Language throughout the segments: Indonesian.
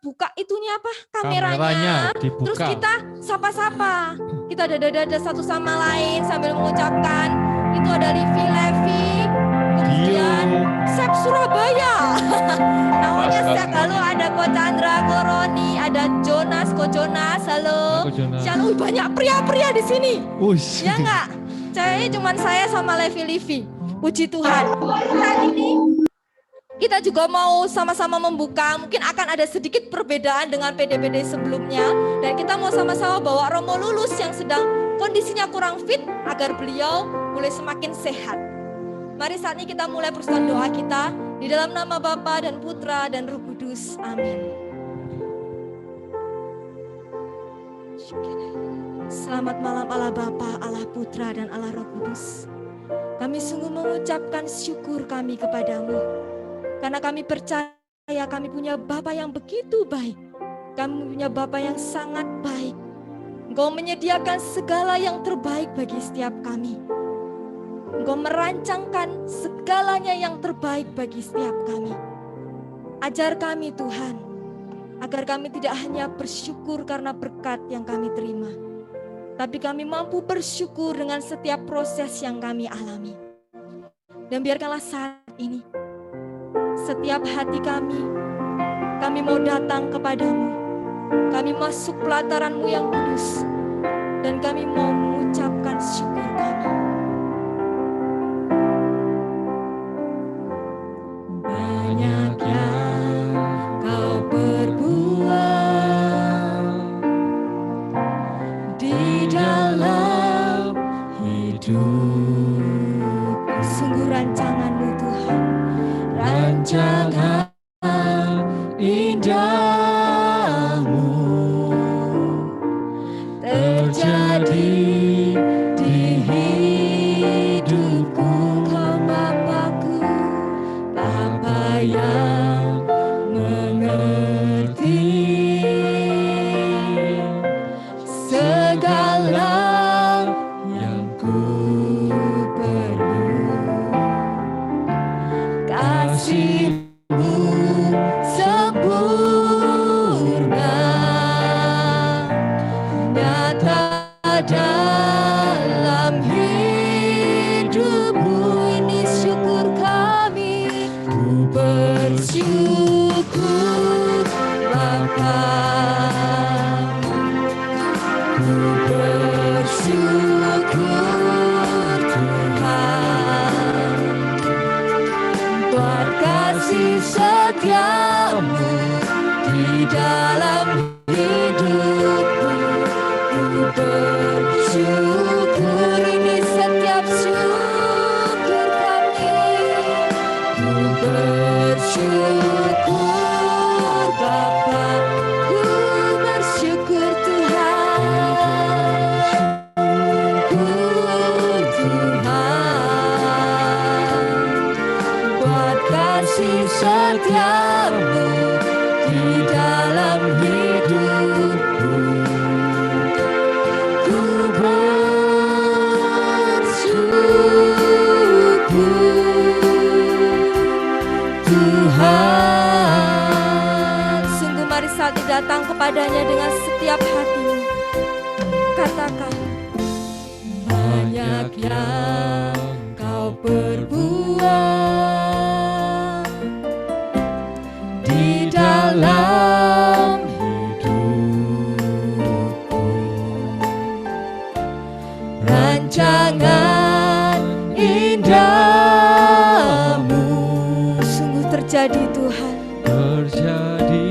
buka itunya apa? Kameranya. dibuka. Terus kita sapa-sapa. Kita dada-dada satu sama lain sambil mengucapkan itu ada Livi Levi. Kemudian Sep Surabaya. Namanya Sep. Lalu ada Ko Chandra, Ko Roni, ada Jonas, Ko Jonas. Halo. Shalom, banyak pria-pria di sini. Ya enggak? Ceweknya cuma saya sama Levi. Puji Tuhan. Saat ini kita juga mau sama-sama membuka, mungkin akan ada sedikit perbedaan dengan PD-PD sebelumnya. Dan kita mau sama-sama bawa Romo Lulus yang sedang kondisinya kurang fit agar beliau boleh semakin sehat. Mari saat ini kita mulai persekutuan doa kita di dalam nama Bapa dan Putra dan Roh Kudus. Amin. Selamat malam Allah Bapa, Allah Putra dan Allah Roh Kudus. Kami sungguh mengucapkan syukur kami kepadamu. Karena kami percaya kami punya Bapa yang begitu baik. Kami punya Bapa yang sangat baik. Engkau menyediakan segala yang terbaik bagi setiap kami. Engkau merancangkan segalanya yang terbaik bagi setiap kami. Ajar kami Tuhan, agar kami tidak hanya bersyukur karena berkat yang kami terima, tapi kami mampu bersyukur dengan setiap proses yang kami alami. Dan biarkanlah saat ini, setiap hati kami mau datang kepadamu. Kami masuk pelataran-Mu yang kudus, dan kami mau mengucapkan syukur kami. Banyak yang Kau perbuat di dalam hidup. Sungguh rancangan-Mu Tuhan, rancangan indah-Mu terjadi di hidupku. Kau Bapakku, Bapa yang mengerti segala yang ku perlu. Kasih-Mu sempurna, nyata dalam hidupku. Ini syukur kami, ku bersyukur Bapa, ku bersyukur Tuhan, buat kasih setia-Mu di dalam hidupku. Ku bersyukur, ini setiap syukur kami. Ku bersyukur Bapa, ku bersyukur Tuhan, syukur Tuhan, buat kasih setia-Mu di dalam hidupku. Ku bersyukur Tuhan. Sungguh mari saat ini datang kepadanya dengan setiap hatimu. Katakan, banyak yang Kau perbuat di dalam hidupku. Rancangan indah-Mu sungguh terjadi Tuhan, terjadi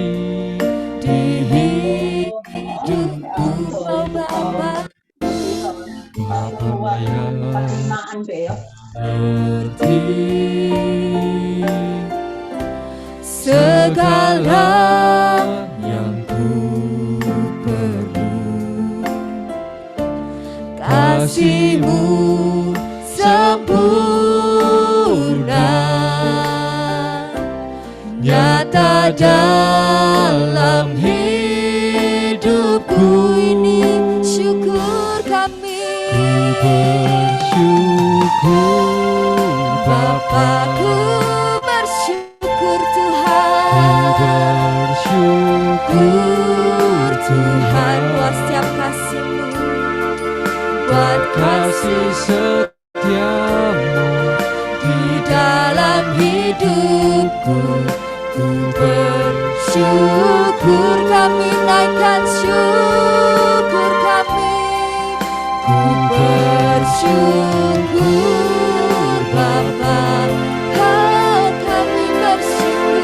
di hidupku. Oh Bapa, Bapa yang mengerti segala yang ku perlu. Kasih-Mu sempurna, nyata dalam hidupku. Ini syukur kami, ku bersyukur Bapa, ku bersyukur Tuhan, ku bersyukur kasih setiamu di dalam hidupku. Ku bersyukur, kami naikkan syukur kami. Ku bersyukur Bapa, kami bersyukur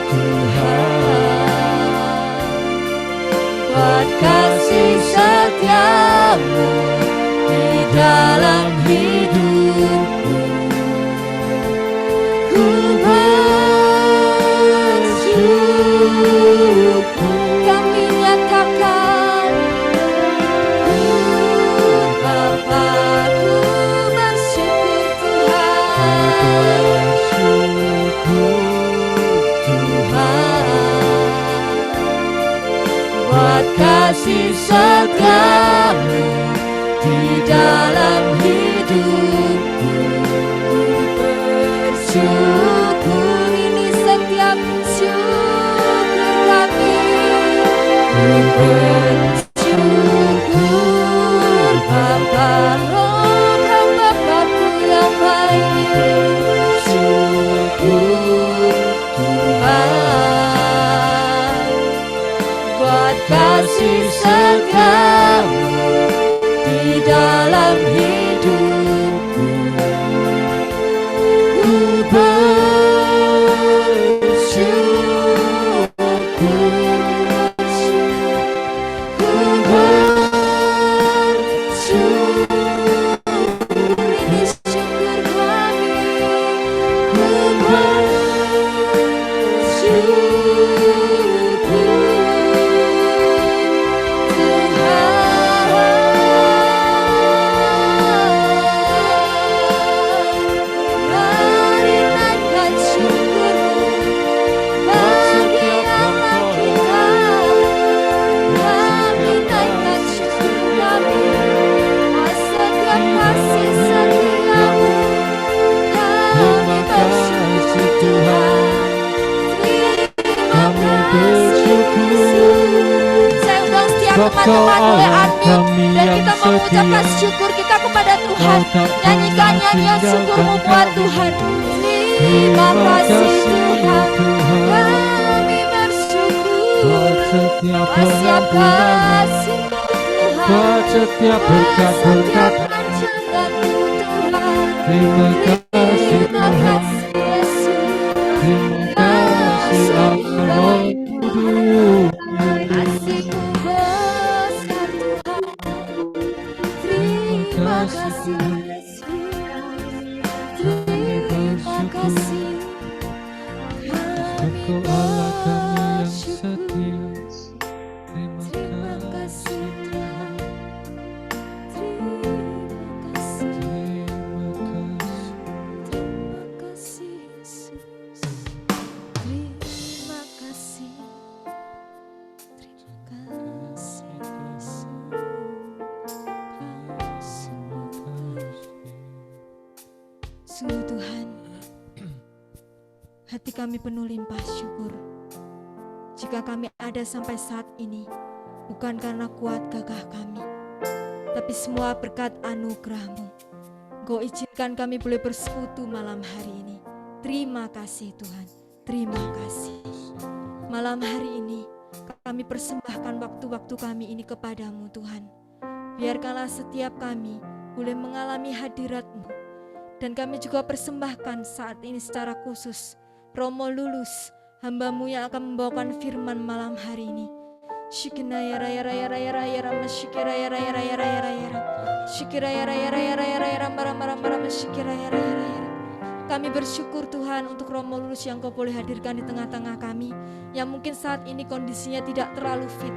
Tuhan, buat kasih setiamu di dalam hidupku. Ku bersyukur, kami nyatakan Bapa, ku bersyukur Tuhan, buat kasih setiamu di dalam hidupku. Bersyukur, ini setiap syukur kami. Ku bersyukur Bapa, Roh Bapa-Ku yang baik. Bersyukur Tuhan, buat kasih setiamu di dalam hidupku. Ku bersyukur, ku bersyukur, ini syukur kami. Ku bersyukur teman-teman boleh unmute dan kita mengucapkan syukur kita kepada Tuhan. Nyanyikan nyanyian syukurmu buat Tuhan. Terima kasih Tuhan, kami bersyukur buat setiap kasih Tuhan, buat setiap berkat-berkat. Terima kasih Tuhan, terima kasih Allah. Kasih-Mu besar Tuhan. Terima kasih, terima kasih. Engkau Allah kami yang setia. Terima kasih Tuhan. Terima kasih. Terima kasih Yesus. Terima kasih. Sungguh Tuhan, hati kami penuh limpah syukur. Jika kami ada sampai saat ini, bukan karena kuat gagah kami, tapi semua berkat anugerah-Mu. Engkau izinkan kami boleh bersekutu malam hari ini. Terima kasih Tuhan, terima kasih. Malam hari ini, kami persembahkan waktu-waktu kami ini kepada-Mu Tuhan. Biarkanlah setiap kami boleh mengalami hadirat-Mu. Dan kami juga persembahkan saat ini secara khusus Romo Lulus, hamba-Mu yang akan membawakan firman malam hari ini. Shikinaya raya raya raya raya rama shikiraya raya raya raya raya shikiraya raya raya raya raya rama rama rama rama shikiraya raya raya. Kami bersyukur Tuhan untuk Romo Lulus yang Kau boleh hadirkan di tengah-tengah kami, yang mungkin saat ini kondisinya tidak terlalu fit,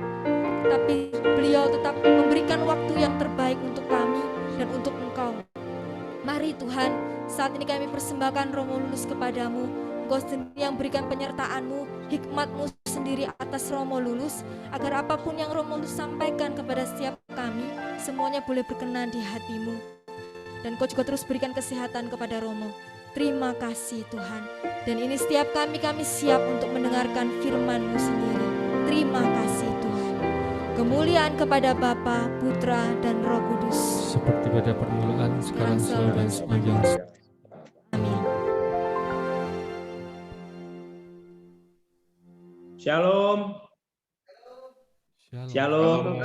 tapi beliau tetap memberikan waktu yang terbaik untuk kami dan untuk Engkau. Mari Tuhan, saat ini kami persembahkan Romo Lulus kepada-Mu. Engkau sendiri yang berikan penyertaan-Mu, hikmat-Mu sendiri atas Romo Lulus, agar apapun yang Romo Lulus sampaikan kepada setiap kami, semuanya boleh berkenan di hati-Mu. Dan Kau juga terus berikan kesehatan kepada Romo. Terima kasih Tuhan. Dan ini setiap kami siap untuk mendengarkan firman-Mu sendiri. Terima kasih Tuhan. Kau Kemuliaan kepada Bapa, Putra, dan Roh Kudus. seperti pada permulaan, sekarang, selalu, dan sepanjang Amin. Shalom. Shalom.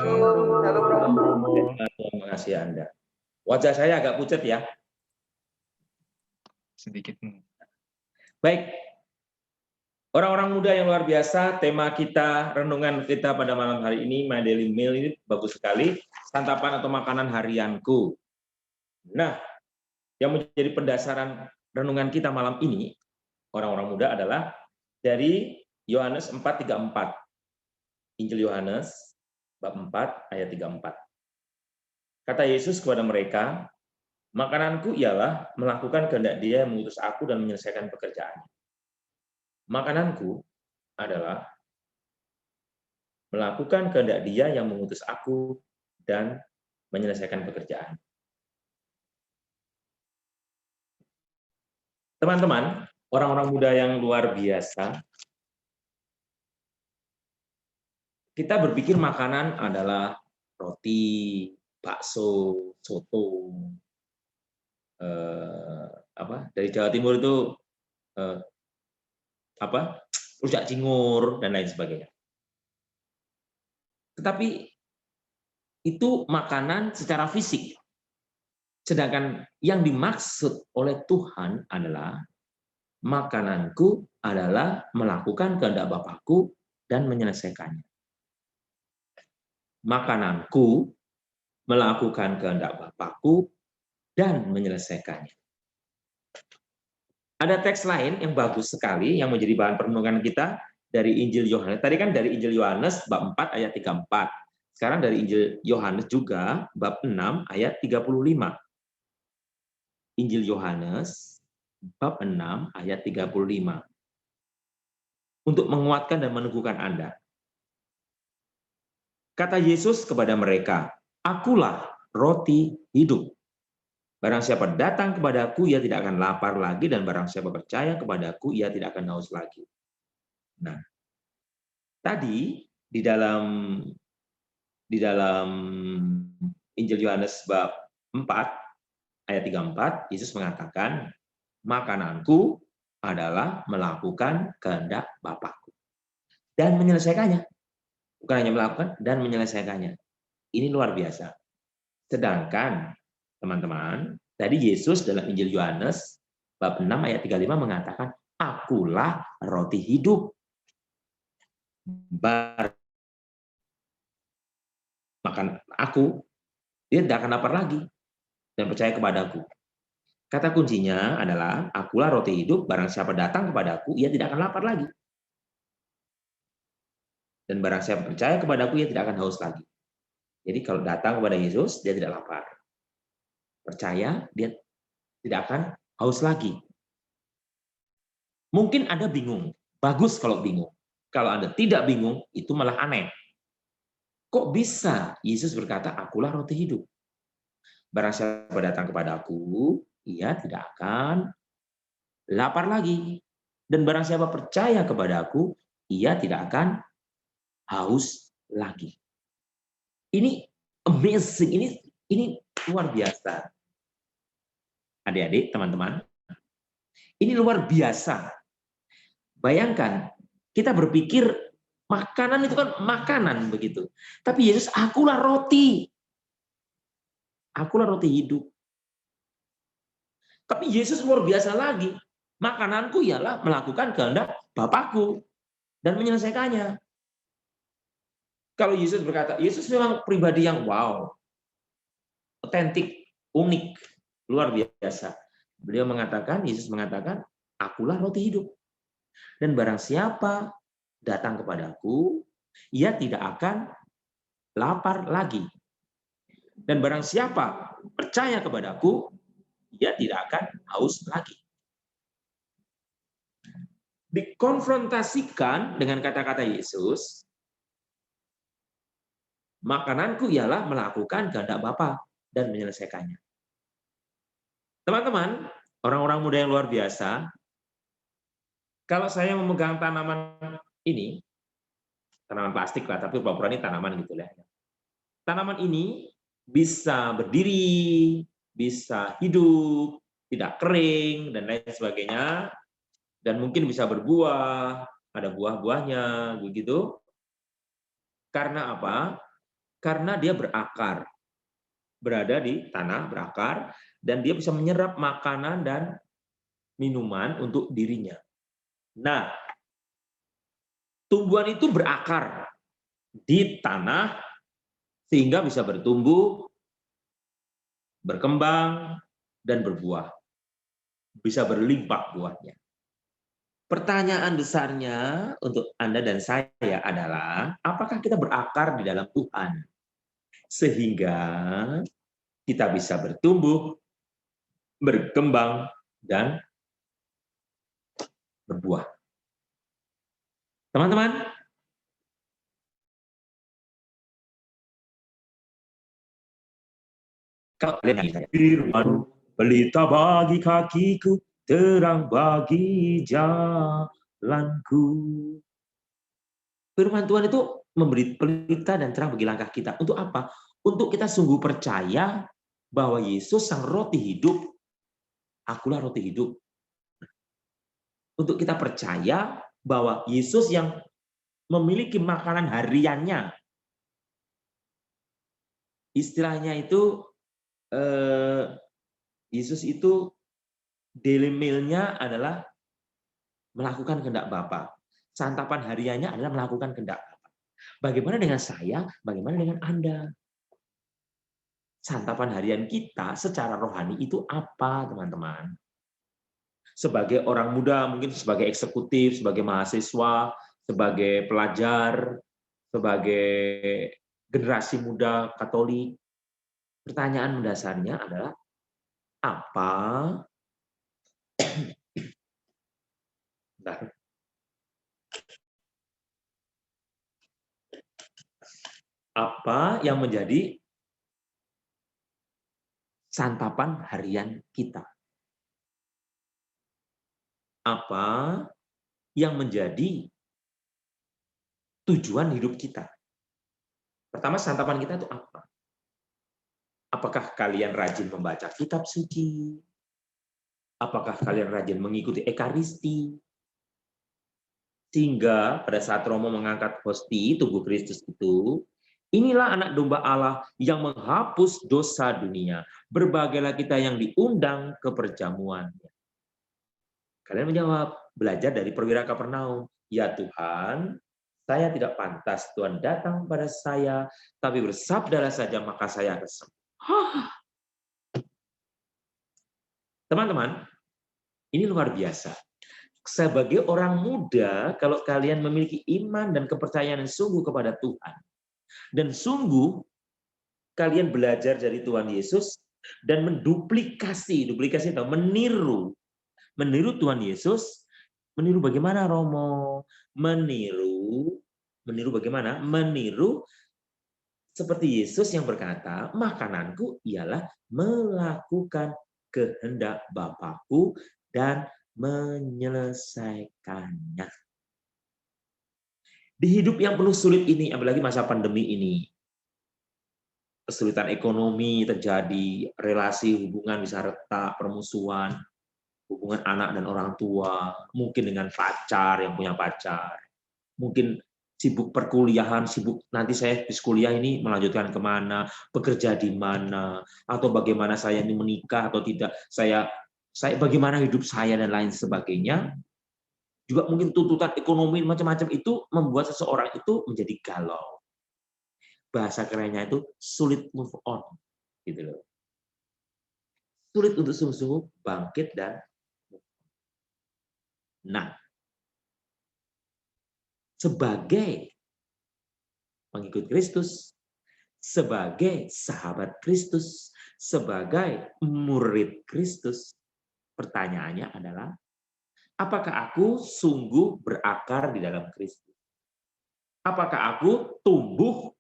Tuhan mengasihi Anda. Wajah saya agak pucat ya. sedikit. Baik. Orang-orang muda yang luar biasa, tema kita, renungan kita pada malam hari ini, My Daily Meal ini bagus sekali. Santapan atau makanan harianku. Nah, yang menjadi pendasaran renungan kita malam ini, orang-orang muda adalah dari Yohanes 4:34. Injil Yohanes, bab 4, ayat 34. Kata Yesus kepada mereka, makananku ialah melakukan kehendak Dia yang mengutus aku dan menyelesaikan pekerjaannya. Makananku adalah melakukan kehendak Dia yang mengutus aku dan menyelesaikan pekerjaan. Teman-teman, orang-orang muda yang luar biasa, kita berpikir makanan adalah roti, bakso, soto, dari Jawa Timur itu rujak cingur dan lain sebagainya. Tetapi itu makanan secara fisik. Sedangkan yang dimaksud oleh Tuhan adalah makananku adalah melakukan kehendak Bapakku dan menyelesaikannya. Makananku melakukan kehendak Bapakku dan menyelesaikannya. Ada teks lain yang bagus sekali yang menjadi bahan perenungan kita dari Injil Yohanes. Tadi kan dari Injil Yohanes bab 4 ayat 34. Sekarang dari Injil Yohanes juga bab 6 ayat 35. Injil Yohanes bab 6 ayat 35. Untuk menguatkan dan meneguhkan Anda. Kata Yesus kepada mereka, "Akulah roti hidup. Barang siapa datang kepadaku, ia tidak akan lapar lagi, dan barang siapa percaya kepadaku, ia tidak akan haus lagi." Nah, tadi di dalam Injil Yohanes bab 4 ayat 34, Yesus mengatakan, makananku adalah melakukan kehendak Bapakku dan menyelesaikannya. Bukan hanya melakukan dan menyelesaikannya. Ini luar biasa. Sedangkan teman-teman, tadi Yesus dalam Injil Yohanes bab 6 ayat 35 mengatakan, akulah roti hidup. Makan aku, dia tidak akan lapar lagi dan percaya kepadaku. Kata kuncinya adalah, akulah roti hidup, barang siapa datang kepadaku, ia tidak akan lapar lagi. Dan barang siapa percaya kepadaku, ia tidak akan haus lagi. Jadi kalau datang kepada Yesus, dia tidak lapar. Percaya, dia tidak akan haus lagi. Mungkin Anda bingung. Bagus kalau bingung. Kalau Anda tidak bingung, itu malah aneh. Kok bisa Yesus berkata, akulah roti hidup? Barang siapa datang kepada aku, ia tidak akan lapar lagi. Dan barang siapa percaya kepada aku, ia tidak akan haus lagi. Ini amazing, ini luar biasa. Adik-adik, teman-teman, ini luar biasa. Bayangkan, kita berpikir makanan itu kan makanan begitu. Tapi Yesus, akulah roti. Akulah roti hidup. Tapi Yesus luar biasa lagi. Makananku ialah melakukan kehendak Bapakku dan menyelesaikannya. Kalau Yesus berkata, Yesus memang pribadi yang wow, otentik, unik, luar biasa. Beliau mengatakan, Yesus mengatakan, akulah roti hidup. Dan barang siapa datang kepadaku, ia tidak akan lapar lagi. Dan barang siapa percaya kepadaku, ia tidak akan haus lagi. Dikonfrontasikan dengan kata-kata Yesus, makananku ialah melakukan kehendak Bapa dan menyelesaikannya. Teman-teman, orang-orang muda yang luar biasa, kalau saya memegang tanaman ini, tanaman plastik lah, tapi pura-pura ini tanaman gitu ya. tanaman ini bisa berdiri, bisa hidup, tidak kering, dan lain sebagainya, dan mungkin bisa berbuah, ada buah-buahnya, begitu. Karena apa? Karena dia berakar, berada di tanah, berakar, dan dia bisa menyerap makanan dan minuman untuk dirinya. Nah, tumbuhan itu berakar di tanah sehingga bisa bertumbuh, berkembang, dan berbuah. Bisa berlimpah buahnya. Pertanyaan besarnya untuk Anda dan saya adalah, apakah kita berakar di dalam Tuhan? Sehingga kita bisa bertumbuh, berkembang, dan berbuah. Teman-teman, kalau kalian nyanyi saya, firman pelita bagi kakiku, terang bagi jalanku. Firman Tuhan itu memberi pelita dan terang bagi langkah kita. Untuk apa? Untuk kita sungguh percaya bahwa Yesus sang roti hidup, akulah roti hidup. Untuk kita percaya bahwa Yesus yang memiliki makanan hariannya. Istilahnya itu, Yesus itu daily meal-nya adalah melakukan kehendak Bapa. Santapan hariannya adalah melakukan kehendak Bapa. Bagaimana dengan saya? Bagaimana dengan Anda? Santapan harian kita secara rohani itu apa, teman-teman? Sebagai orang muda, mungkin sebagai eksekutif, sebagai mahasiswa, sebagai pelajar, sebagai generasi muda Katolik, pertanyaan mendasarnya adalah apa apa yang menjadi santapan harian kita? Apa yang menjadi tujuan hidup kita? Pertama, santapan kita itu apa? Apakah kalian rajin membaca kitab suci? Apakah kalian rajin mengikuti ekaristi? Sehingga pada saat Romo mengangkat hosti tubuh Kristus itu, inilah anak domba Allah yang menghapus dosa dunia. Berbagailah kita yang diundang ke perjamuannya. Kalian menjawab, belajar dari perwira Kapernaum. Ya Tuhan, saya tidak pantas Tuhan datang pada saya, tapi bersabdalah saja maka saya akan sembuh. Teman-teman, ini luar biasa. Sebagai orang muda, kalau kalian memiliki iman dan kepercayaan yang sungguh kepada Tuhan, dan sungguh kalian belajar dari Tuhan Yesus, dan menduplikasi atau meniru Tuhan Yesus, meniru bagaimana Romo? Meniru bagaimana? Meniru seperti Yesus yang berkata, makananku ialah melakukan kehendak Bapakku dan menyelesaikannya. Di hidup yang penuh sulit ini, apalagi masa pandemi ini, kesulitan ekonomi terjadi, relasi hubungan bisa retak, permusuhan, hubungan anak dan orang tua, mungkin dengan pacar yang punya pacar, mungkin sibuk perkuliahan, sibuk nanti saya habis kuliah ini melanjutkan kemana, bekerja di mana, atau bagaimana saya ini menikah atau tidak, saya bagaimana hidup saya dan lain sebagainya. Juga mungkin tuntutan ekonomi macam-macam itu membuat seseorang itu menjadi galau. Bahasa kerennya itu sulit move on, gitu loh. Sulit untuk sungguh-sungguh bangkit dan nah, sebagai pengikut Kristus, sebagai sahabat Kristus, sebagai murid Kristus, pertanyaannya adalah, apakah aku sungguh berakar di dalam Kristus? Apakah aku tumbuh,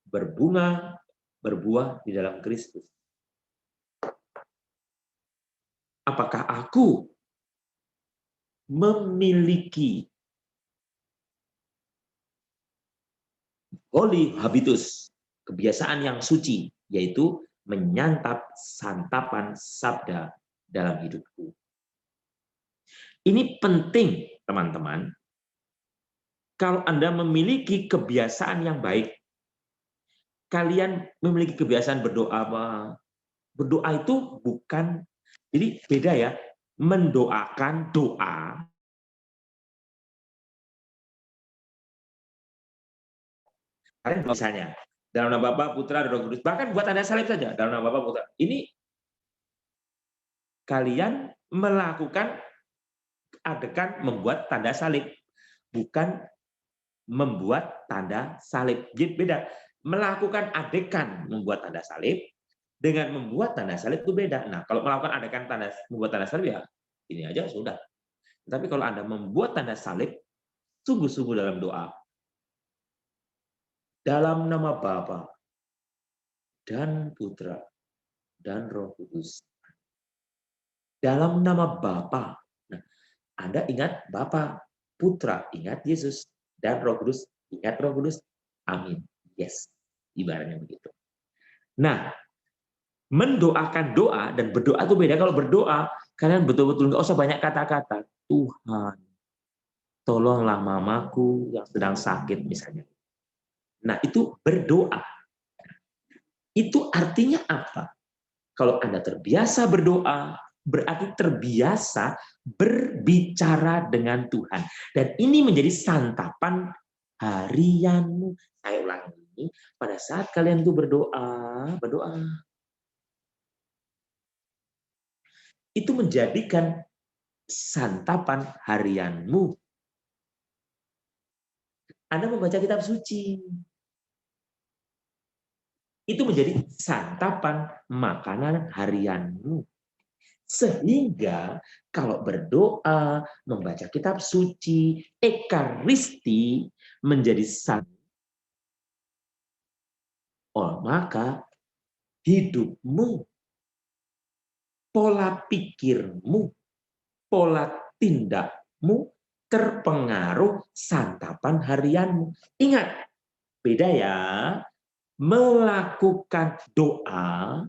berbunga, berbuah di dalam Kristus? Apakah aku memiliki holy habitus, kebiasaan yang suci, yaitu menyantap santapan sabda dalam hidupku. Ini penting, teman-teman. Kalau Anda memiliki kebiasaan yang baik, kalian memiliki kebiasaan berdoa. Berdoa itu bukan, jadi beda ya, mendoakan doa. Kalian misalnya, dalam nama Bapa, Putra, dan Roh Kudus, bahkan buat tanda salib saja, dalam nama Bapa, Putra. Ini kalian melakukan adegan membuat tanda salib, bukan membuat tanda salib. Jadi beda. Melakukan adegan membuat tanda salib dengan membuat tanda salib itu beda. Nah, kalau melakukan adegan membuat tanda salib ya ini aja sudah. Tapi kalau Anda membuat tanda salib, sungguh-sungguh dalam doa. Dalam nama Bapa dan Putra dan Roh Kudus. Dalam nama Bapa. Nah, Anda ingat Bapa, Putra, ingat Yesus, dan Roh Kudus, ingat Roh Kudus. Amin. Yes, ibaratnya begitu. Nah, mendoakan doa dan berdoa itu beda. Kalau berdoa, kalian betul-betul nggak usah banyak kata-kata. Tuhan, tolonglah mamaku yang sedang sakit misalnya. Nah, itu berdoa. Itu artinya apa? Kalau Anda terbiasa berdoa, berarti terbiasa berbicara dengan Tuhan. Dan ini menjadi santapan harianmu. Saya ulangi ini, pada saat kalian tuh berdoa, itu menjadikan santapan harianmu. Anda membaca kitab suci. Itu menjadi santapan makanan harianmu. Sehingga kalau berdoa, membaca kitab suci, ekaristi menjadi santapan. Oh, maka hidupmu, pola pikirmu, pola tindakmu terpengaruh santapan harianmu. Ingat, beda ya. Melakukan doa,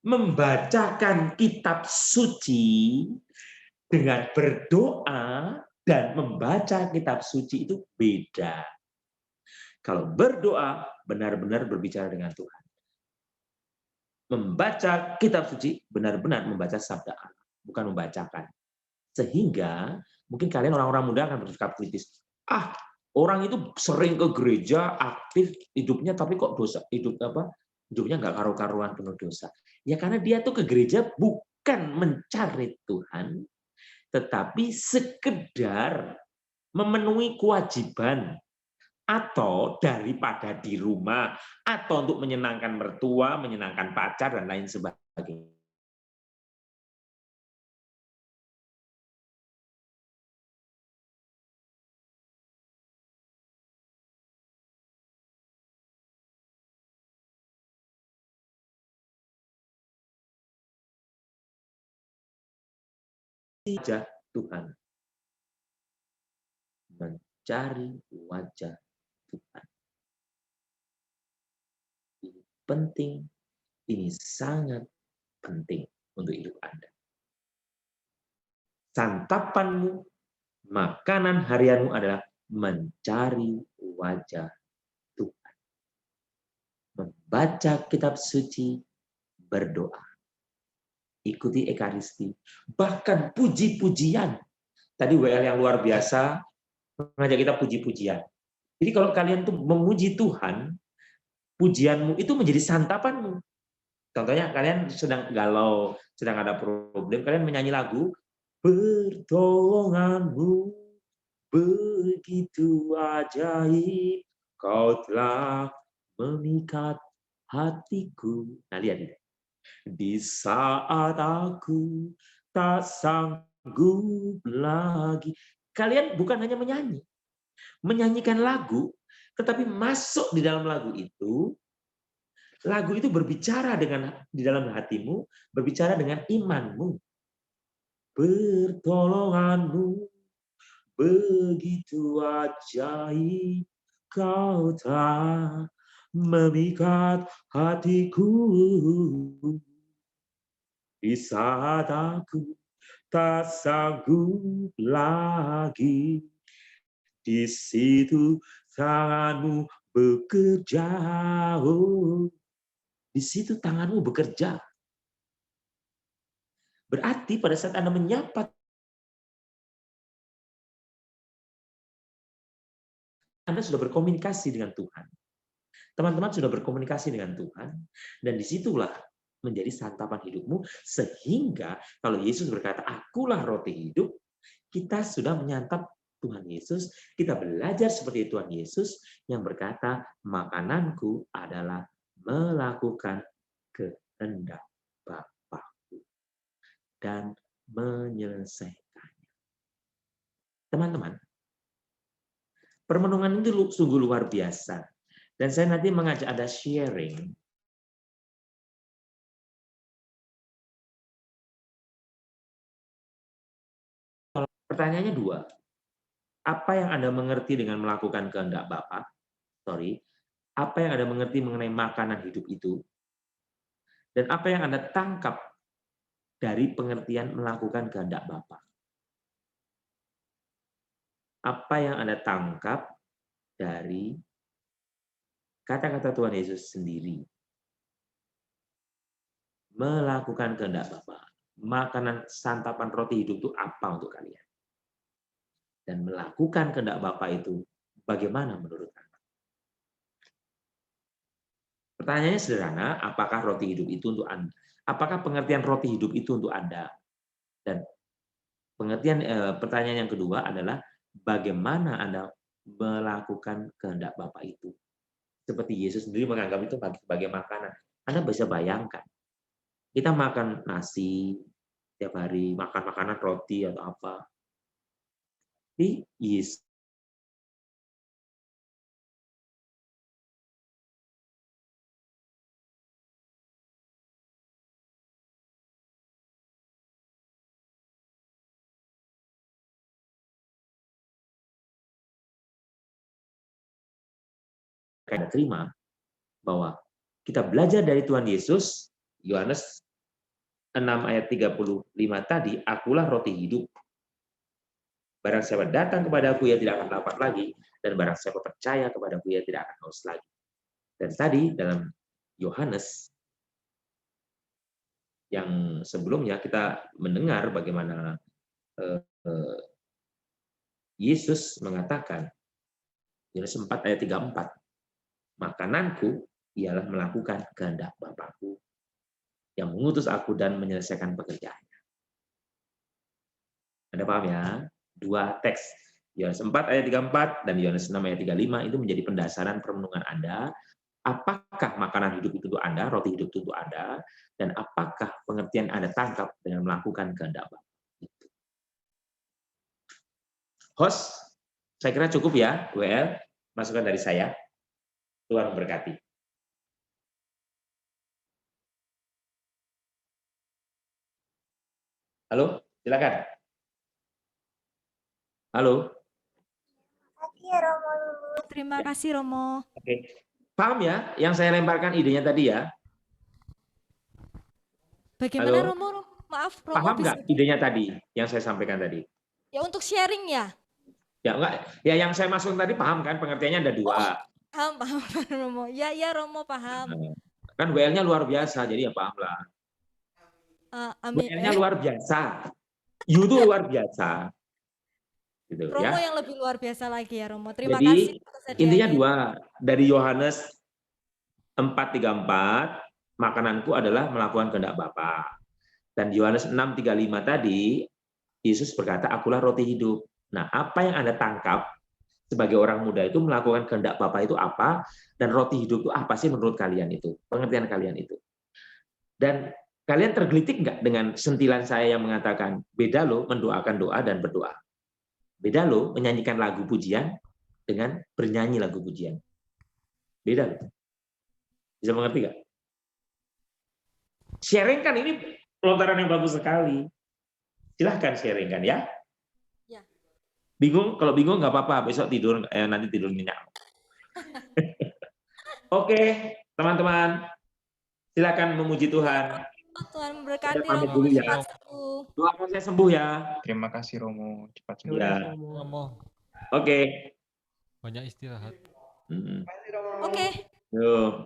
membacakan kitab suci dengan berdoa dan membaca kitab suci itu beda. Kalau berdoa benar-benar berbicara dengan Tuhan. Membaca kitab suci benar-benar membaca sabda Allah, bukan membacakan. Sehingga mungkin kalian orang-orang muda akan bersikap kritis. Orang itu sering ke gereja, aktif hidupnya, tapi kok dosa hidupnya nggak karu-karuan, penuh dosa. Ya karena dia tuh ke gereja bukan mencari Tuhan, tetapi sekedar memenuhi kewajiban, atau daripada di rumah, atau untuk menyenangkan mertua, menyenangkan pacar, dan lain sebagainya. Wajah Tuhan, mencari wajah Tuhan. Ini penting, ini sangat penting untuk hidup Anda. Santapanmu, makanan harianmu adalah mencari wajah Tuhan. Membaca kitab suci, berdoa. Ikuti ekaristi, bahkan puji-pujian. Tadi WL yang luar biasa mengajak kita puji-pujian. Jadi kalau kalian tuh memuji Tuhan, pujianmu itu menjadi santapanmu. Contohnya kalian sedang galau, sedang ada problem, kalian menyanyi lagu, pertolonganmu begitu ajaib, kau telah memikat hatiku. Nah, lihat ini. Di saat aku tak sanggup lagi. Kalian bukan hanya menyanyikan lagu, tetapi masuk di dalam lagu itu berbicara di dalam hatimu, berbicara dengan imanmu. Pertolonganmu begitu ajaib, kau telah memikat hatiku di saat aku tak sanggup lagi. Di situ tanganmu bekerja, oh, di situ tanganmu bekerja. Berarti pada saat Anda menyapa, Anda sudah berkomunikasi dengan Tuhan. Teman-teman sudah berkomunikasi dengan Tuhan, dan disitulah menjadi santapan hidupmu, sehingga kalau Yesus berkata, akulah roti hidup, kita sudah menyantap Tuhan Yesus, kita belajar seperti Tuhan Yesus yang berkata, makananku adalah melakukan kehendak Bapa dan menyelesaikannya. Teman-teman, permenungan itu sungguh luar biasa. Dan saya nanti mengajak Anda sharing. Pertanyaannya dua. Apa yang Anda mengerti dengan melakukan kehendak Bapa? Apa yang Anda mengerti mengenai makanan hidup itu? Dan apa yang Anda tangkap dari pengertian melakukan kehendak Bapa? Apa yang Anda tangkap dari kata-kata Tuhan Yesus sendiri? Melakukan kehendak Bapa. Makanan santapan roti hidup itu apa untuk kalian? Dan melakukan kehendak Bapa itu bagaimana menurut Anda? Pertanyaannya sederhana, apakah roti hidup itu untuk Anda? Apakah pengertian roti hidup itu untuk Anda? Dan pertanyaan yang kedua adalah bagaimana Anda melakukan kehendak Bapa itu? Seperti Yesus sendiri menganggap itu sebagai makanan. Anda bisa bayangkan, kita makan nasi tiap hari, makan makanan roti atau apa. Tapi Yesus kita terima bahwa kita belajar dari Tuhan Yesus, Yohanes 6 ayat 35 tadi, akulah roti hidup. Barang siapa datang kepadaku, ia tidak akan lapar lagi, dan barang siapa percaya kepadaku, ia tidak akan haus lagi. Dan tadi dalam Yohanes yang sebelumnya kita mendengar bagaimana Yesus mengatakan, Yohanes 4 ayat 34, makananku ialah melakukan kehendak Bapakku yang mengutus aku dan menyelesaikan pekerjaannya. Anda paham ya? Dua teks, Yohanes 4 ayat 34 dan Yohanes 6 ayat 35 itu menjadi pendasaran permenungan Anda. Apakah makanan hidup itu untuk Anda, roti hidup itu untuk Anda, dan apakah pengertian Anda tangkap dengan melakukan kehendak Bapa? Host, saya kira cukup ya, WL, masukan dari saya. Tuhan memberkati. Halo, silakan. Halo. Terima kasih Romo. Oke. Paham ya yang saya lemparkan idenya tadi ya? Bagaimana Halo? Romo? Maaf Romo. Paham nggak idenya tadi yang saya sampaikan tadi? Ya untuk sharing ya? Ya enggak, ya yang saya masuk tadi paham kan pengertiannya ada dua. Paham Romo. Ya Romo paham. Kan WL-nya luar biasa, jadi ya paham lah. Amin. WL-nya luar biasa. You itu luar biasa. Gitu, Romo ya. yang lebih luar biasa lagi ya Romo. Terima Jadi, kasih. intinya dua. Dari Yohanes 4:34, makananku adalah melakukan kehendak Bapa. Dan Yohanes 6:35 tadi, Yesus berkata, akulah roti hidup. Nah, apa yang Anda tangkap sebagai orang muda itu melakukan kehendak Bapa itu apa, dan roti hidup itu apa sih menurut kalian itu, pengertian kalian itu. Dan kalian tergelitik nggak dengan sentilan saya yang mengatakan, beda loh mendoakan doa dan berdoa. Beda loh menyanyikan lagu pujian dengan bernyanyi lagu pujian. Beda loh. Bisa mengerti nggak? Sharing kan ini pelontaran yang bagus sekali. Silahkan sharing kan ya. Bingung? Kalau bingung nggak apa-apa, besok tidur nanti tidur nyenyak. Oke, teman-teman, silakan memuji Tuhan. Tuhan memberkati Saya pamit Romo dulu ya. cepat sembuh. Doakan saya sembuh ya. Terima kasih Romo, cepat sembuh. Ya. Romo, Oke. banyak istirahat. Oke, Yuk.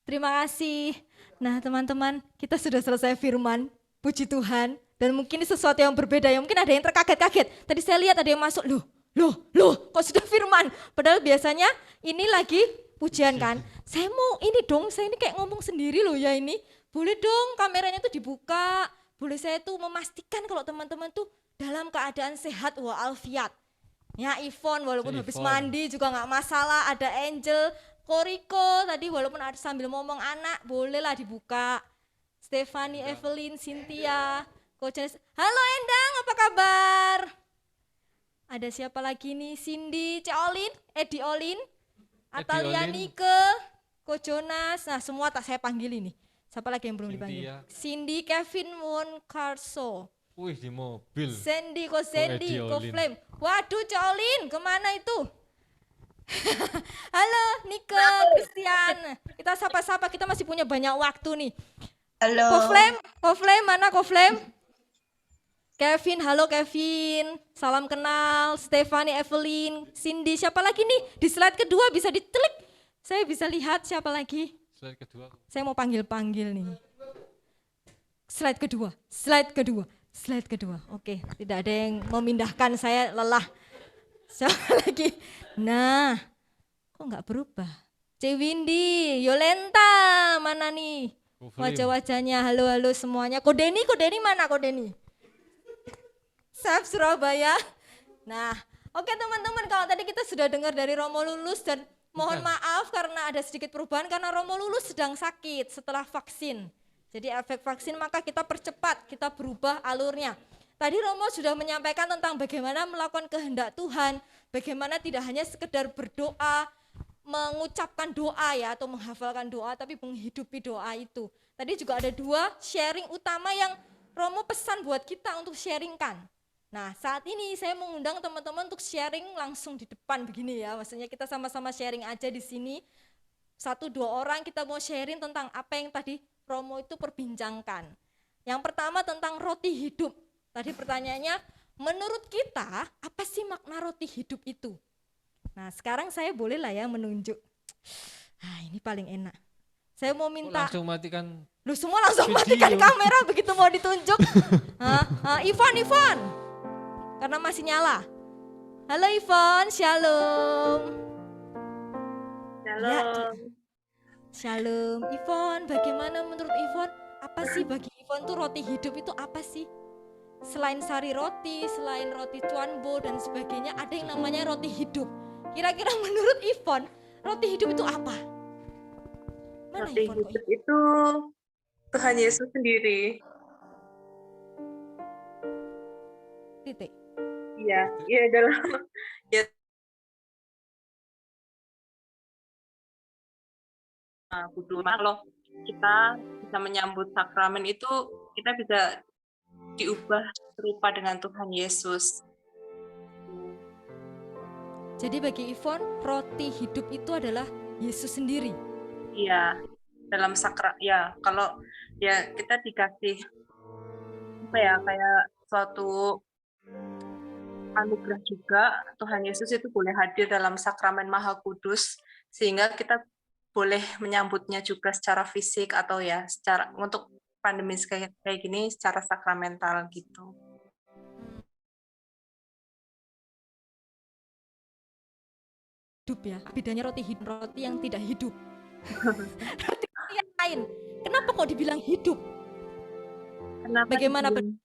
terima kasih. Nah, teman-teman, kita sudah selesai firman. Puji Tuhan. Dan mungkin ini sesuatu yang berbeda ya. Mungkin ada yang terkaget-kaget. Tadi saya lihat ada yang masuk, loh, kok sudah firman? Padahal biasanya ini lagi pujian kan. Saya mau ini dong, saya ini kayak ngomong sendiri loh ya ini. Boleh dong kameranya tuh dibuka. Boleh saya tuh memastikan kalau teman-teman tuh dalam keadaan sehat walafiat. Ya Ivon walaupun habis mandi juga nggak masalah. Ada Angel, Koriko tadi walaupun ada sambil ngomong anak bolehlah dibuka. Stefani, Evelyn, Cynthia, Coach Janes. Halo Endang, apa kabar? Ada siapa lagi nih? Cindy, Olin, Edi Olin, Atalia Olin. Nike, Coach Jonas. Nah semua tak saya panggil ini. Siapa lagi yang belum dipanggil? Cynthia. Cindy, Kevin, Won, Carso. Wih, di mobil. Sandy, Ko Sandy, Edi Ko Olin. Flame. Waduh, Colin, kemana itu? Halo, Nike, Christian. Kita sapa-sapa, kita masih punya banyak waktu nih. Halo. Ko Flame, mana Ko Flame? Kevin, halo Kevin. Salam kenal. Stefani, Evelyn, Cindy. Siapa lagi nih? Di slide kedua bisa ditelik. Saya bisa lihat siapa lagi. Slide kedua. Saya mau panggil-panggil nih. Slide kedua. Oke, tidak ada yang memindahkan, saya lelah. Siapa lagi? Nah, kok nggak berubah? Windy, Yolenta, mana nih? Wajah-wajahnya, halo semuanya. Kodeni mana Kodeni? Saf Surabaya. Nah, oke teman-teman, kalau tadi kita sudah dengar dari Romo Lulus dan mohon maaf karena ada sedikit perubahan karena Romo Lulus sedang sakit setelah vaksin. Jadi efek vaksin maka kita percepat, kita berubah alurnya. Tadi Romo sudah menyampaikan tentang bagaimana melakukan kehendak Tuhan, bagaimana tidak hanya sekedar berdoa, mengucapkan doa ya atau menghafalkan doa, tapi menghidupi doa itu. Tadi juga ada 2 sharing utama yang Romo pesan buat kita untuk sharingkan. Nah saat ini saya mengundang teman-teman untuk sharing langsung di depan begini ya, maksudnya kita sama-sama sharing aja di sini. 1-2 orang kita mau sharing tentang apa yang tadi Romo itu perbincangkan. Yang pertama tentang roti hidup. Tadi pertanyaannya, menurut kita apa sih makna roti hidup itu? Nah sekarang saya boleh lah ya menunjuk. Ini paling enak. Saya mau minta. Langsung matikan. Lu semua langsung video. matikan kamera begitu mau ditunjuk. Ivan. Karena masih nyala. Halo Ivan, shalom. Shalom. Shalom, Ivon. Bagaimana menurut Ivon? Apa sih bagi Ivon tuh roti hidup itu apa sih? Selain sari roti, selain roti cuanbo dan sebagainya, ada yang namanya roti hidup. Kira-kira menurut Ivon, roti hidup itu apa? Mana Roti Ivon kok? hidup itu Tuhan Yesus sendiri. Titik. Iya dalam ya. Kalau kita bisa menyambut sakramen itu, kita bisa diubah serupa dengan Tuhan Yesus. Jadi bagi Ivon, roti hidup itu adalah Yesus sendiri. Iya, dalam ya kalau ya kita dikasih apa ya kayak suatu anugerah juga, Tuhan Yesus itu boleh hadir dalam sakramen Maha Kudus sehingga kita boleh menyambutnya juga secara fisik atau ya secara untuk pandemi kayak gini secara sakramental gitu. Hidup ya, bedanya roti hidup, roti yang tidak hidup. Roti yang lain. Kenapa kok dibilang hidup? Kenapa Bagaimana dibilang-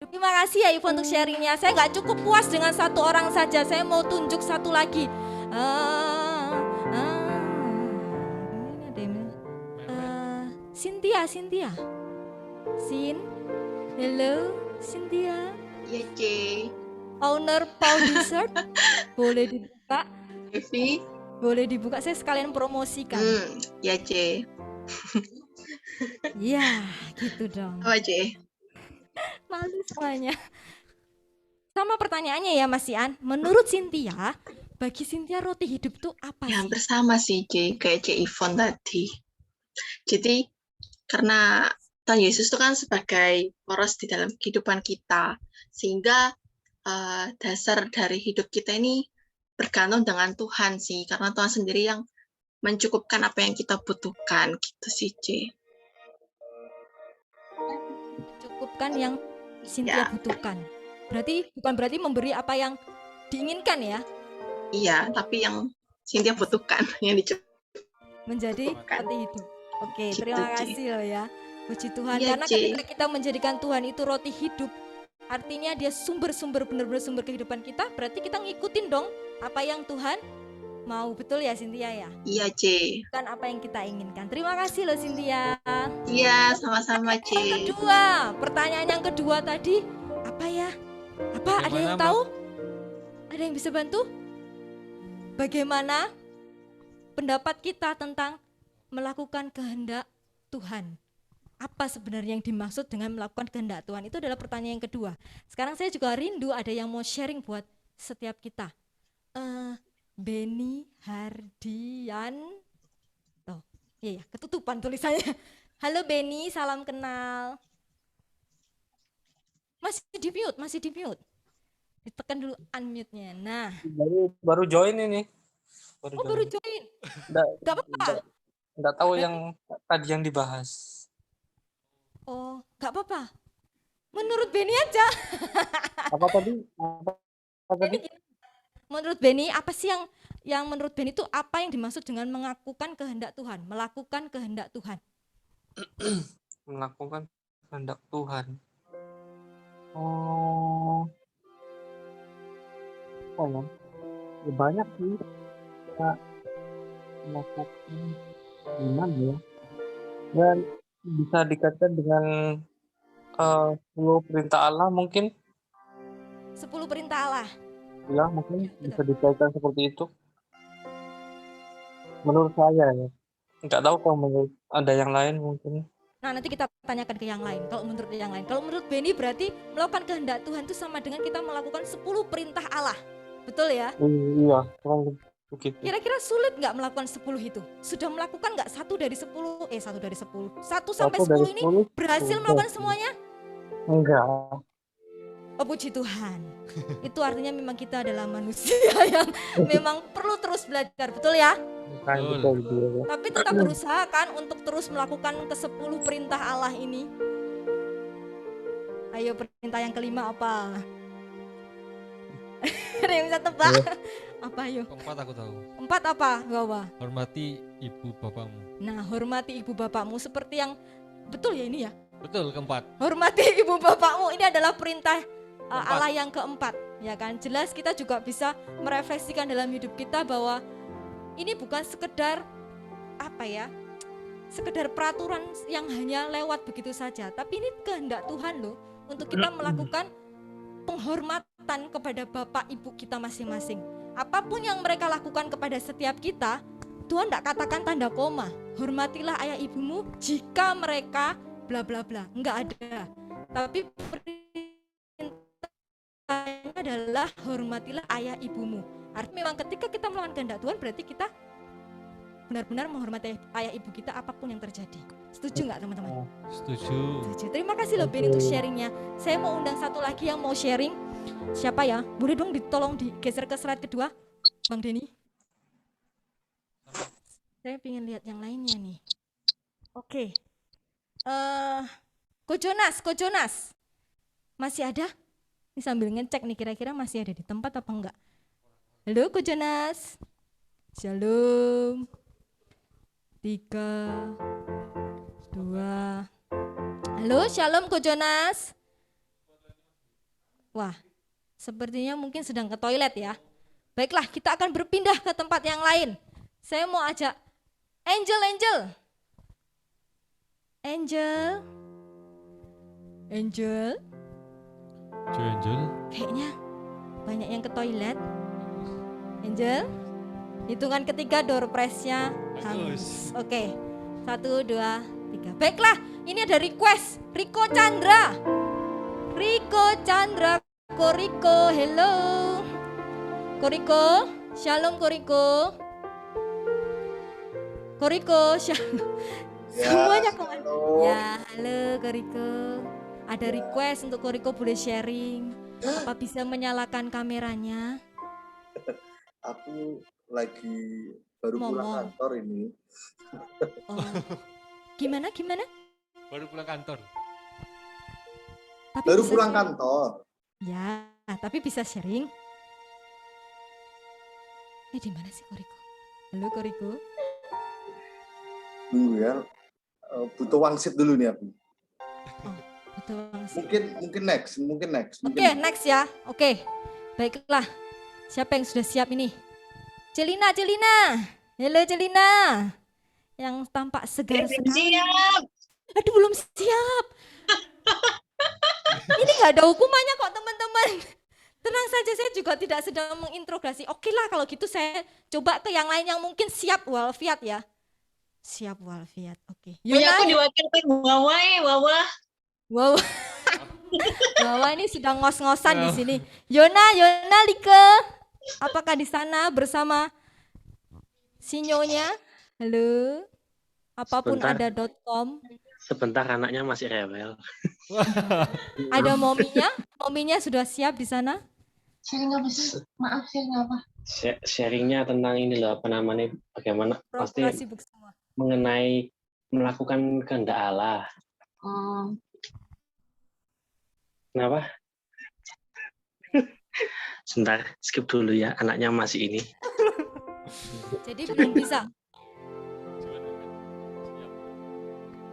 Terima kasih ya Ivon untuk sharingnya. Saya nggak cukup puas dengan 1 orang saja. Saya mau tunjuk 1 lagi. Cynthia. Hello, Cynthia. Ya, C. Owner Paul Dessert. Boleh dibuka? Evi. Boleh dibuka. Saya sekalian promosikan. Ya, C. Iya, gitu dong. Apa, C? malu semuanya. Sama pertanyaannya ya Mas Ian. Menurut Cynthia, bagi Cynthia roti hidup itu apa Ya, sih? hampir sama sih, kayak C. Ivon tadi. Jadi, karena Tuhan Yesus itu kan sebagai poros di dalam kehidupan kita, sehingga dasar dari hidup kita ini bergantung dengan Tuhan sih, karena Tuhan sendiri yang mencukupkan apa yang kita butuhkan, gitu sih, C. Cukupkan yang Cynthia Ya. butuhkan. Bukan berarti memberi apa yang diinginkan ya, Iya, tapi yang Cynthia butuhkan, yang dicukupkan. menjadi Bukan. roti hidup. Oke, Gitu, terima Ci. kasih loh ya. Puji Tuhan. Iya, Karena Ci. ketika kita menjadikan Tuhan itu roti hidup, artinya dia benar-benar sumber kehidupan kita, berarti kita ngikutin dong apa yang Tuhan mau. Betul ya Cynthia ya? Iya, C. Bukan apa yang kita inginkan. Terima kasih loh Cynthia. Iya, sama-sama, C. Pertanyaan yang kedua tadi, apa ya? Apa ada yang Bagaimana, tahu? Ada yang bisa bantu? Bagaimana pendapat kita tentang melakukan kehendak Tuhan? Apa sebenarnya yang dimaksud dengan melakukan kehendak Tuhan? Itu adalah pertanyaan yang kedua. Sekarang saya juga rindu ada yang mau sharing buat setiap kita. Beni Hardian. Oh, iya, ketutupan tulisannya. Halo Beni, salam kenal. Masih di mute. Ditekan dulu unmute-nya. Nah, baru join ini. baru join. Nggak, Gak apa-apa. nggak tahu yang tadi yang dibahas. Oh, gak apa-apa. Menurut Beni aja. Apa tadi? Apa tadi? Menurut Beni, apa sih yang menurut Beni itu apa yang dimaksud dengan mengakukan kehendak Tuhan, melakukan kehendak Tuhan? Melakukan kehendak Tuhan. Oh, apa ya? Ya, banyak sih. Kita melakukan gimana ya? Dan bisa dikaitkan dengan 10 perintah Allah mungkin. 10 perintah Allah. Ya, mungkin Betul. bisa dikaitkan seperti itu. Menurut saya ya. Nggak tahu kalau menurut ada yang lain mungkin. Nah, nanti kita tanyakan ke yang lain. Kalau menurut yang lain, kalau menurut Beni berarti melakukan kehendak Tuhan itu sama dengan kita melakukan 10 perintah Allah. Betul ya? Iya, kurang begitu. Kira-kira sulit nggak melakukan 10 itu? Sudah melakukan nggak 1 dari 10? 1 dari 10. 1 sampai 1 dari 10 ini 10 berhasil sudah. melakukan semuanya? Enggak. Oh, puji Tuhan. Itu artinya memang kita adalah manusia yang memang perlu terus belajar, betul ya? Bukan betul. Tapi tetap berusaha kan untuk terus melakukan ke-10 perintah Allah ini. Ayo, perintah yang kelima apa? Ada yang bisa tebak? Apa ayo? Keempat aku tahu. 4 apa? Bawa. Hormati ibu bapakmu. Nah, hormati ibu bapakmu seperti yang betul ya ini ya. Betul, keempat. Hormati ibu bapakmu, ini adalah perintah Keempat. Allah yang keempat, ya kan? Jelas kita juga bisa merefleksikan dalam hidup kita bahwa ini bukan sekedar apa ya? Sekedar peraturan yang hanya lewat begitu saja, tapi ini kehendak Tuhan loh untuk kita melakukan penghormatan kepada bapak ibu kita masing-masing. Apapun yang mereka lakukan kepada setiap kita, Tuhan tidak katakan tanda koma. Hormatilah ayah ibumu jika mereka bla bla bla. Enggak ada. Tapi perintahnya adalah hormatilah ayah ibumu. Artinya memang ketika kita melakukan kehendak Tuhan berarti kita benar-benar menghormati ayah ibu kita apapun yang terjadi. Setuju nggak teman-teman? Setuju. Setuju. Terima kasih loh Ben untuk sharingnya. Saya mau undang satu lagi yang mau sharing. Siapa ya? Boleh dong ditolong digeser ke slide kedua, Bang Denny. Saya pengen lihat yang lainnya nih. Oke. Ko Jonas. Masih ada? Ini sambil ngecek nih kira-kira masih ada di tempat apa enggak. Halo Ko Jonas. Shalom. 3, 2. Halo, shalom Ko Jonas. Wah, sepertinya mungkin sedang ke toilet ya. Baiklah, kita akan berpindah ke tempat yang lain. Saya mau ajak Angel. Angel. Kayaknya banyak yang ke toilet. Angel, hitungan ketiga door prize-nya hangus. Oke, 1, 2, 3. Baiklah, ini ada request Riko Chandra. Riko Chandra Koriko, hello. Koriko, shalom Koriko. Koriko, shalom. Semuanya kemana? Ya, halo Koriko. Ada request untuk Koriko boleh sharing. Apa bisa menyalakan kameranya? Aku lagi baru pulang Ngomong. kantor ini. Oh. Gimana? Baru pulang kantor. Tapi Baru bisa pulang sharing. kantor. Ya, tapi bisa sharing. Di mana sih Koriko? Halo Koriko. Dulu ya. Butuh wangsit dulu nih aku. Betul banget. Mungkin next. Oke, next ya. Oke. Baiklah. Siapa yang sudah siap ini? Celina. Halo Celina. Yang tampak segar sekali. Siap. Aduh, belum siap. Ini nggak ada hukumannya kok teman-teman. Tenang saja, saya juga tidak sedang menginterogasi. Oke lah kalau gitu saya coba ke yang lain yang mungkin siap walafiat ya. Siap walafiat, oke. Punya aku Yona, diwakilkan Wawa. wow. Wawa ini sedang ngos-ngosan di sini. Yona, Like. Apakah di sana bersama sinyonya? Halo. Apapun Sebentar. ada .com. Sebentar, anaknya masih rewel. Ada mominya sudah siap di sana? Sharing apa sih? Maaf, sharing apa? Sharingnya tentang ini loh, apa namanya, bagaimana pasti Program sibuk semua. mengenai melakukan kehendak Allah. Kenapa? Sebentar, skip dulu ya, anaknya masih ini. Jadi belum bisa.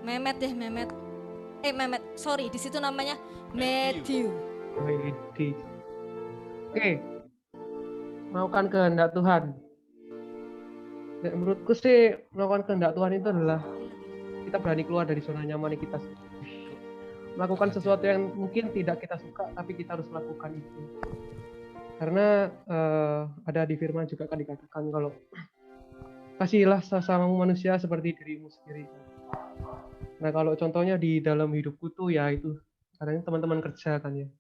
Mehmet. Sorry, di situ namanya Matthew. Oke. Melakukan kehendak Tuhan. Ya, menurutku sih melakukan kehendak Tuhan itu adalah kita berani keluar dari zona nyaman kita. Melakukan sesuatu yang mungkin tidak kita suka, tapi kita harus melakukan itu. Karena ada di firman juga kan dikatakan kalau kasihilah sesama manusia seperti dirimu sendiri. Nah kalau contohnya di dalam hidupku tuh ya itu kadang teman-teman kerja kan ya.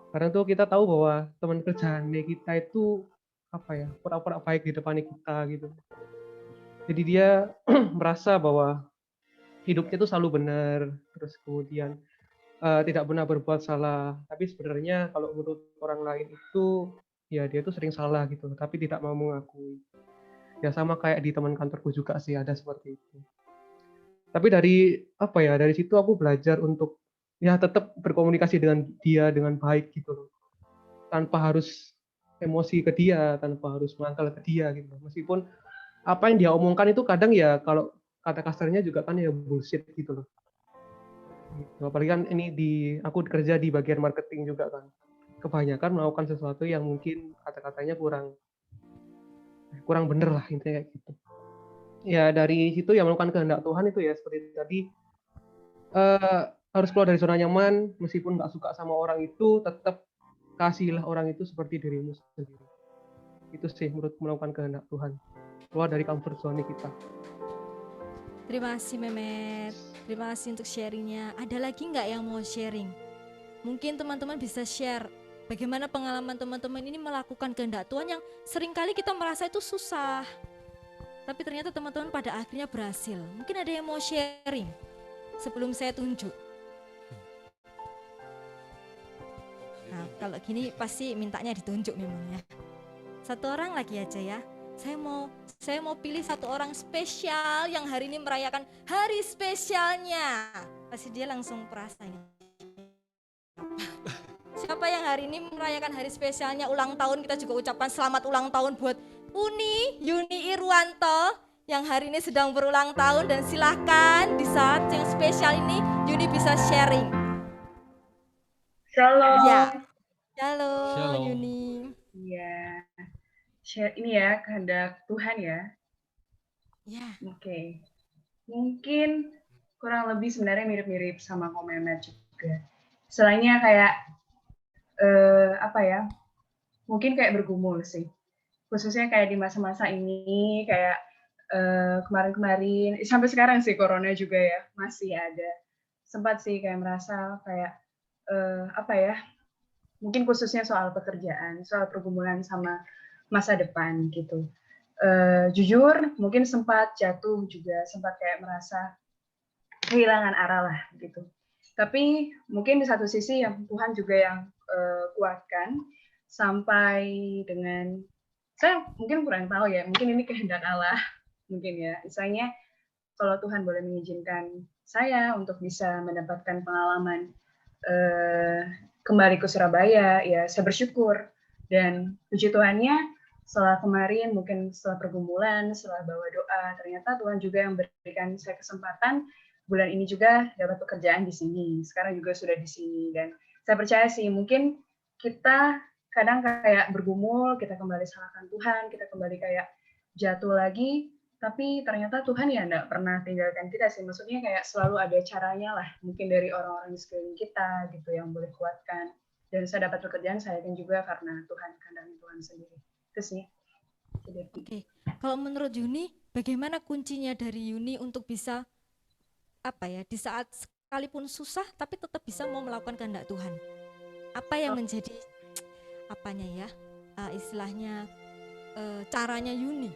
Karena tuh kita tahu bahwa teman kerjaan kita itu apa ya, pura-pura baik di depan kita gitu. Jadi dia merasa bahwa hidupnya itu selalu benar, terus kemudian tidak pernah berbuat salah. Tapi sebenarnya kalau menurut orang lain itu ya dia tuh sering salah gitu, tapi tidak mau mengakui. Ya sama kayak di teman kantorku juga sih ada seperti itu. Tapi dari situ aku belajar untuk ya tetap berkomunikasi dengan dia dengan baik gitu loh. Tanpa harus emosi ke dia, tanpa harus mangkal ke dia gitu. Meskipun apa yang dia omongkan itu kadang ya kalau kata kasarnya juga kan ya bullshit gitu loh. Gitu. Apalagi kan ini aku kerja di bagian marketing juga kan. Kebanyakan melakukan sesuatu yang mungkin kata-katanya kurang bener lah intinya kayak gitu. Ya dari situ ya melakukan kehendak Tuhan itu ya seperti tadi harus keluar dari zona nyaman meskipun nggak suka sama orang itu tetap kasihilah orang itu seperti dirimu sendiri. Itu sih menurut melakukan kehendak Tuhan, keluar dari comfort zone kita. Terima kasih Mehmet, terima kasih untuk sharingnya. Ada lagi nggak yang mau sharing? Mungkin teman-teman bisa share bagaimana pengalaman teman-teman ini melakukan kehendak Tuhan yang seringkali kita merasa itu susah. Tapi ternyata teman-teman pada akhirnya berhasil. Mungkin ada yang mau sharing sebelum saya tunjuk. Nah, kalau gini pasti mintanya ditunjuk memang ya. Satu orang lagi aja ya. Saya mau pilih satu orang spesial yang hari ini merayakan hari spesialnya. Pasti dia langsung perasa ini. Siapa yang hari ini merayakan hari spesialnya ulang tahun? Kita juga ucapkan selamat ulang tahun buat Yuni Irwanto yang hari ini sedang berulang tahun, dan silahkan di saat yang spesial ini Yuni bisa sharing. Shalom. Ya. Halo Shalom. Yuni. Iya. Share ini ya kehendak Tuhan ya. Ya. Oke. Mungkin kurang lebih sebenarnya mirip-mirip sama Komemet juga. Selainnya kayak mungkin kayak bergumul sih. Khususnya kayak di masa-masa ini, kayak kemarin-kemarin, sampai sekarang sih corona juga ya, masih ada. Sempat sih kayak merasa kayak apa ya, mungkin khususnya soal pekerjaan, soal pergumulan sama masa depan gitu. Jujur mungkin sempat jatuh juga, sempat kayak merasa kehilangan arah lah gitu. Tapi mungkin di satu sisi yang Tuhan juga yang kuatkan sampai dengan, saya mungkin kurang tahu ya, mungkin ini kehendak Allah mungkin ya. Misalnya kalau Tuhan boleh mengizinkan saya untuk bisa mendapatkan pengalaman kembali ke Surabaya, ya saya bersyukur. Dan puji Tuhannya setelah kemarin mungkin setelah pergumulan, setelah bawa doa, ternyata Tuhan juga yang berikan saya kesempatan bulan ini juga dapat pekerjaan di sini. Sekarang juga sudah di sini. Dan saya percaya sih mungkin kita kadang kayak bergumul, kita kembali salahkan Tuhan, kita kembali kayak jatuh lagi, tapi ternyata Tuhan ya enggak pernah tinggalkan kita sih. Maksudnya kayak selalu ada caranya lah, mungkin dari orang-orang di sekeliling kita gitu yang boleh kuatkan. Dan saya dapat pekerjaan, saya yakin juga karena Tuhan, kehendak Tuhan sendiri. Itu sih. Oke, kalau menurut Yuni, bagaimana kuncinya dari Yuni untuk bisa apa ya, di saat sekalipun susah tapi tetap bisa mau melakukan kehendak Tuhan? Apa yang menjadi apanya ya, istilahnya caranya Yuni?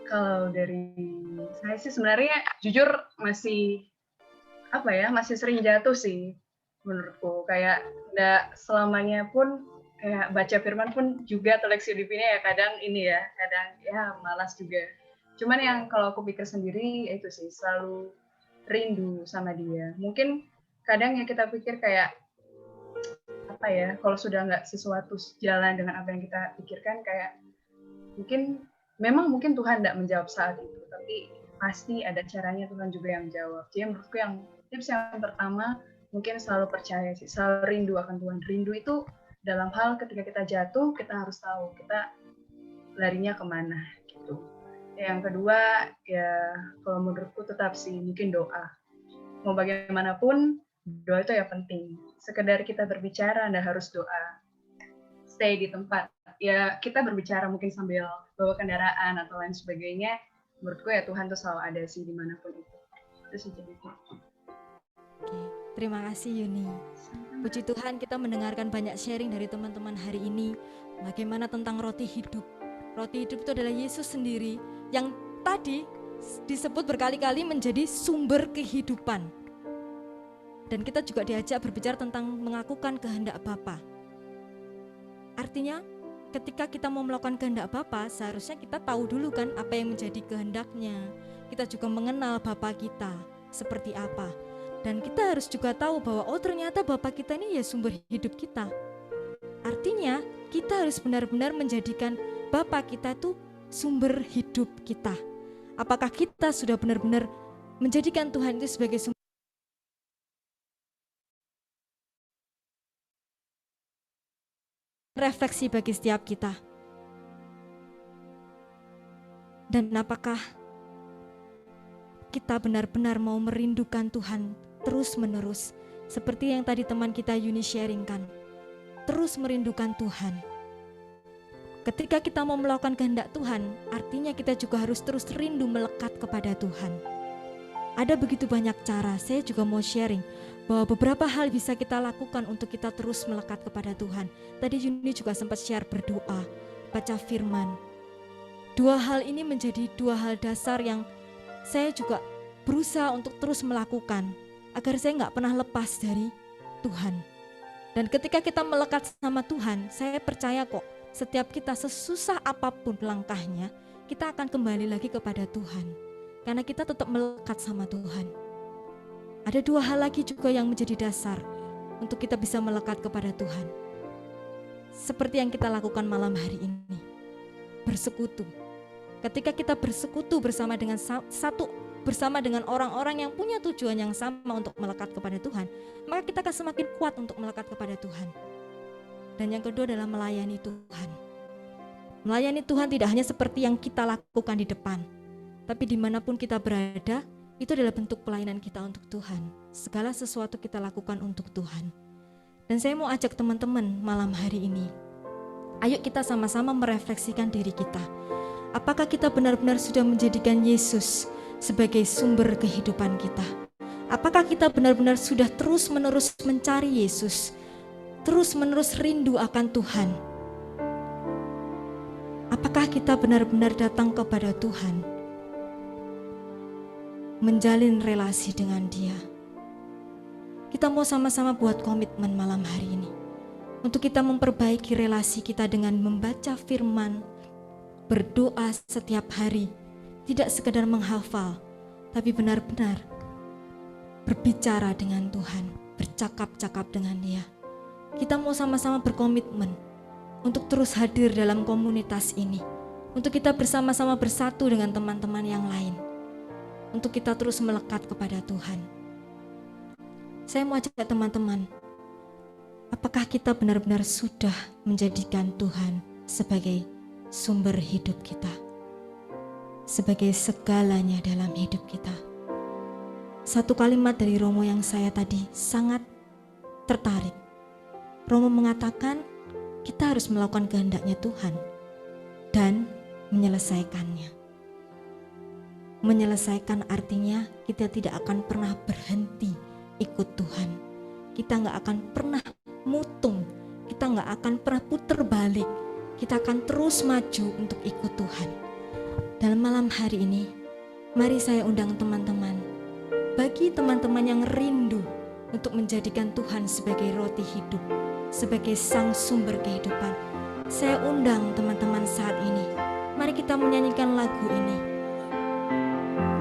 Kalau dari saya sih sebenarnya jujur masih apa ya, masih sering jatuh sih menurutku. Kayak enggak selamanya pun kayak baca firman pun juga teleksi hidupnya ya kadang ini ya, kadang ya malas juga. Cuman yang kalau aku pikir sendiri itu sih selalu rindu sama dia. Mungkin kadang yang kita pikir kayak apa ya, kalau sudah nggak sesuatu jalan dengan apa yang kita pikirkan, kayak mungkin Tuhan nggak menjawab saat itu, tapi pasti ada caranya Tuhan juga yang jawab. Jadi menurutku yang tips yang pertama mungkin selalu percaya sih, selalu rindu akan Tuhan. Rindu itu dalam hal ketika kita jatuh, kita harus tahu kita larinya kemana gitu. Yang kedua ya kalau menurutku tetap sih mungkin doa. Mau bagaimanapun doa itu ya penting. Sekedar kita berbicara, Anda harus doa. Stay di tempat. Ya kita berbicara mungkin sambil bawa kendaraan atau lain sebagainya. Menurutku ya Tuhan tuh selalu ada sih dimanapun itu. Itu sih jadi. Oke, terima kasih Yuni. Puji Tuhan kita mendengarkan banyak sharing dari teman-teman hari ini. Bagaimana tentang roti hidup. Roti hidup itu adalah Yesus sendiri yang tadi disebut berkali-kali menjadi sumber kehidupan. Dan kita juga diajak berbicara tentang mengakukan kehendak Bapa. Artinya ketika kita mau melakukan kehendak Bapa, seharusnya kita tahu dulu kan apa yang menjadi kehendaknya. Kita juga mengenal Bapa kita seperti apa. Dan kita harus juga tahu bahwa ternyata Bapa kita ini ya sumber hidup kita. Artinya kita harus benar-benar menjadikan Bapa kita itu sumber hidup kita. Apakah kita sudah benar-benar menjadikan Tuhan itu sebagai sumber refleksi bagi setiap kita? Dan apakah kita benar-benar mau merindukan Tuhan terus-menerus, seperti yang tadi teman kita Yuni sharingkan, terus merindukan Tuhan. Ketika kita mau melakukan kehendak Tuhan, artinya kita juga harus terus rindu melekat kepada Tuhan. Ada begitu banyak cara. Saya juga mau sharing bahwa beberapa hal bisa kita lakukan untuk kita terus melekat kepada Tuhan. Tadi Yuni juga sempat share berdoa, baca firman. Dua hal ini menjadi dua hal dasar yang saya juga berusaha untuk terus melakukan agar saya nggak pernah lepas dari Tuhan. Dan ketika kita melekat sama Tuhan, saya percaya kok setiap kita sesusah apapun langkahnya, kita akan kembali lagi kepada Tuhan. Karena kita tetap melekat sama Tuhan. Ada dua hal lagi juga yang menjadi dasar untuk kita bisa melekat kepada Tuhan. Seperti yang kita lakukan malam hari ini. Bersekutu. Ketika kita bersekutu bersama dengan orang-orang yang punya tujuan yang sama untuk melekat kepada Tuhan, maka kita akan semakin kuat untuk melekat kepada Tuhan. Dan yang kedua adalah melayani Tuhan. Melayani Tuhan tidak hanya seperti yang kita lakukan di depan, tapi dimanapun kita berada, itu adalah bentuk pelayanan kita untuk Tuhan. Segala sesuatu kita lakukan untuk Tuhan. Dan saya mau ajak teman-teman malam hari ini, ayo kita sama-sama merefleksikan diri kita. Apakah kita benar-benar sudah menjadikan Yesus sebagai sumber kehidupan kita? Apakah kita benar-benar sudah terus-menerus mencari Yesus, terus-menerus rindu akan Tuhan? Apakah kita benar-benar datang kepada Tuhan, menjalin relasi dengan Dia? Kita mau sama-sama buat komitmen malam hari ini untuk kita memperbaiki relasi kita dengan membaca firman, berdoa setiap hari, tidak sekedar menghafal, tapi benar-benar berbicara dengan Tuhan, bercakap-cakap dengan Dia. Kita mau sama-sama berkomitmen untuk terus hadir dalam komunitas ini, untuk kita bersama-sama bersatu dengan teman-teman yang lain, untuk kita terus melekat kepada Tuhan. Saya mau ajak teman-teman, apakah kita benar-benar sudah menjadikan Tuhan sebagai sumber hidup kita, sebagai segalanya dalam hidup kita? Satu kalimat dari Romo yang saya tadi sangat tertarik. Romo mengatakan kita harus melakukan kehendaknya Tuhan dan menyelesaikannya. Menyelesaikan artinya kita tidak akan pernah berhenti ikut Tuhan. Kita gak akan pernah mutung, kita gak akan pernah puter balik. Kita akan terus maju untuk ikut Tuhan. Dalam malam hari ini, mari saya undang teman-teman. Bagi teman-teman yang rindu untuk menjadikan Tuhan sebagai roti hidup, sebagai sang sumber kehidupan, saya undang teman-teman saat ini. Mari kita menyanyikan lagu ini.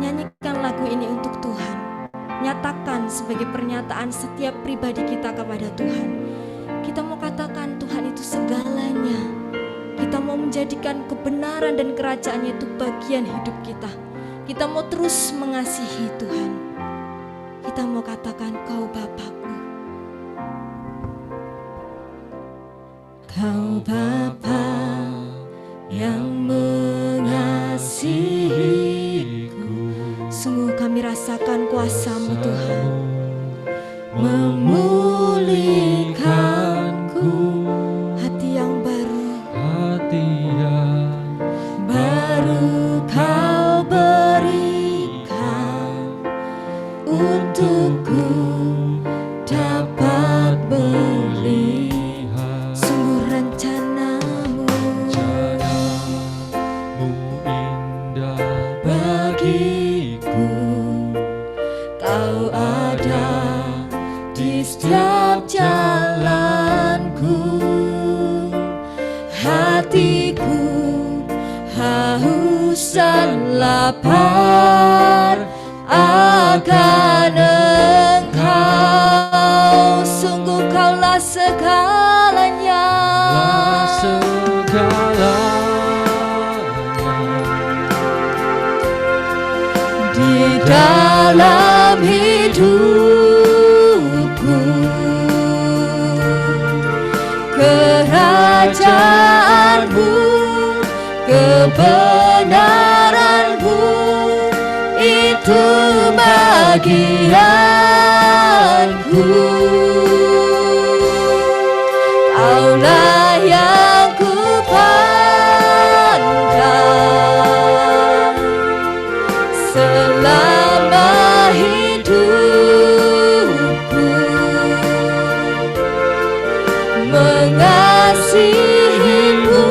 Nyanyikan lagu ini untuk Tuhan. Nyatakan sebagai pernyataan setiap pribadi kita kepada Tuhan. Kita mau katakan Tuhan itu segalanya. Kita mau menjadikan kebenaran dan kerajaan-Nya itu bagian hidup kita. Kita mau terus mengasihi Tuhan. Kita mau katakan Kau Bapakku. Kau Bapa yang mengasihiku, sungguh kami rasakan kuasa-Mu Tuhan, memulihkanku, hati yang baru Kau berikan untukku dapat melihat sungguh rencana-Mu indah bagiku. Kau ada di setiap jalanku, hatiku haus dan lapar akan Engkau. Sungguh Kaulah segalanya, di dalam hidupku. Kerajaan-Mu, kebenaran-Mu, itu bagianku. Kaulah yang kupandang selama hidupku, mengasihi-Mu,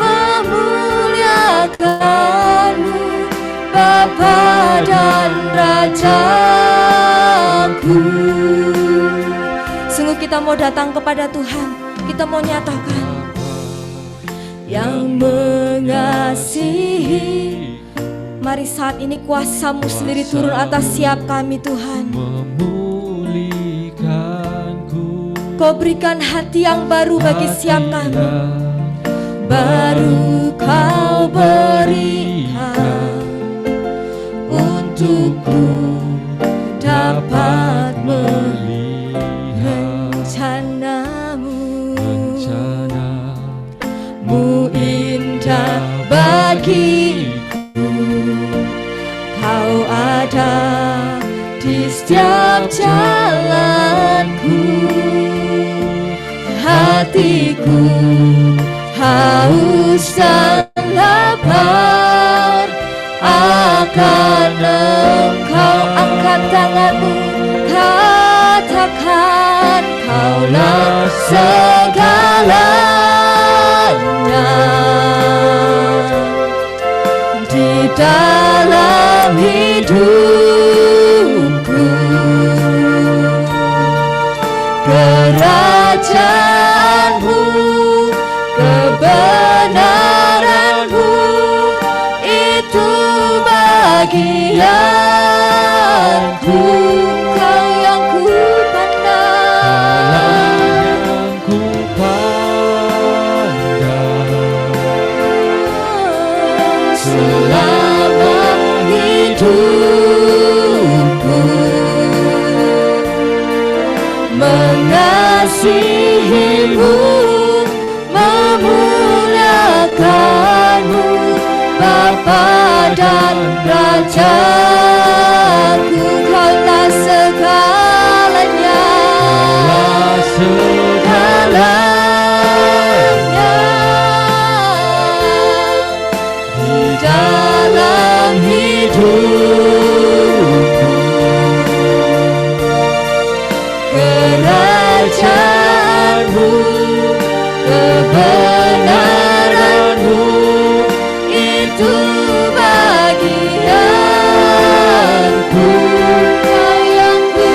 memuliakan-Mu, Bapa dan Rajaku. Sungguh kita mau datang kepada Tuhan, kita mau nyatakan yang mengasihi. Mari saat ini kuasa-Mu sendiri turun atas siap kami Tuhan. Kau berikan hati yang baru bagi siap kami. Baru Kau berikan untukku dapat melihat rencana-Mu indah bagiku. Kau ada di setiap jalanku, hatiku haus dan lapar memuliakan Engkau. Angkat tanganmu, katakan Kaulah segalanya di dalam hidupku. Kerajaanmu, kebenaranmu, itu bagianku. Kau yang ku pandang selama hidupku, mengasihimu, memuliakanmu, Bapa dan Rajaku. Kaulah segalanya, segalanya di dalam hidupku. Kerajaanmu, kebenaranmu, itu bagianku. Kau yang ku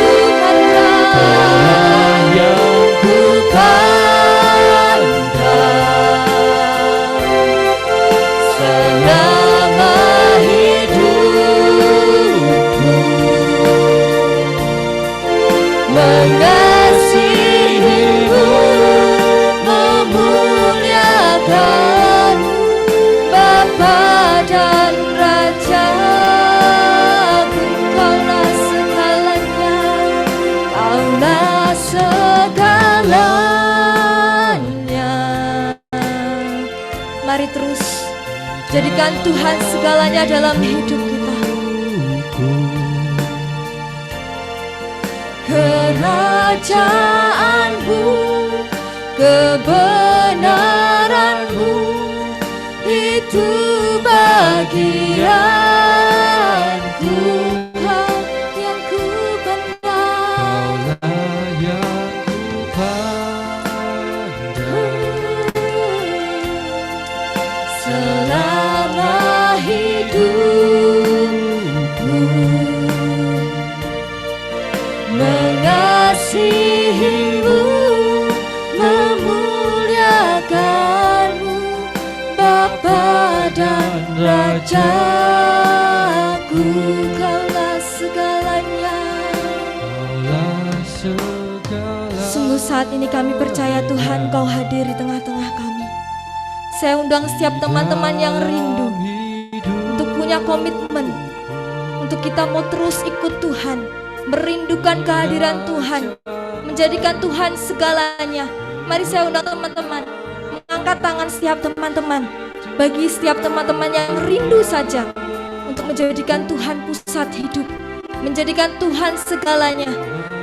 pandang, selama hidupku, mengasihimu, memuliakanmu, Bapa dan Rajaku. Kaulah segalanya, Kaulah segalanya. Mari terus jadikan Tuhan segalanya dalam hidup kita. Kerajaanmu, kebenaranmu, itu bagianku. Kau yang ku pandang, selama hidupku, mengasihimu, memuliakanmu, Bapa dan Rajaku. Kaulah segalanya. Sungguh saat ini kami percaya Tuhan Kau hadir di tengah-tengah kami. Saya undang setiap teman-teman yang rindu untuk punya komitmen, untuk kita mau terus ikut Tuhan, merindukan kehadiran Tuhan, menjadikan Tuhan segalanya. Mari saya undang teman-teman, mengangkat tangan setiap teman-teman. Bagi setiap teman-teman yang rindu saja untuk menjadikan Tuhan pusat hidup, menjadikan Tuhan segalanya.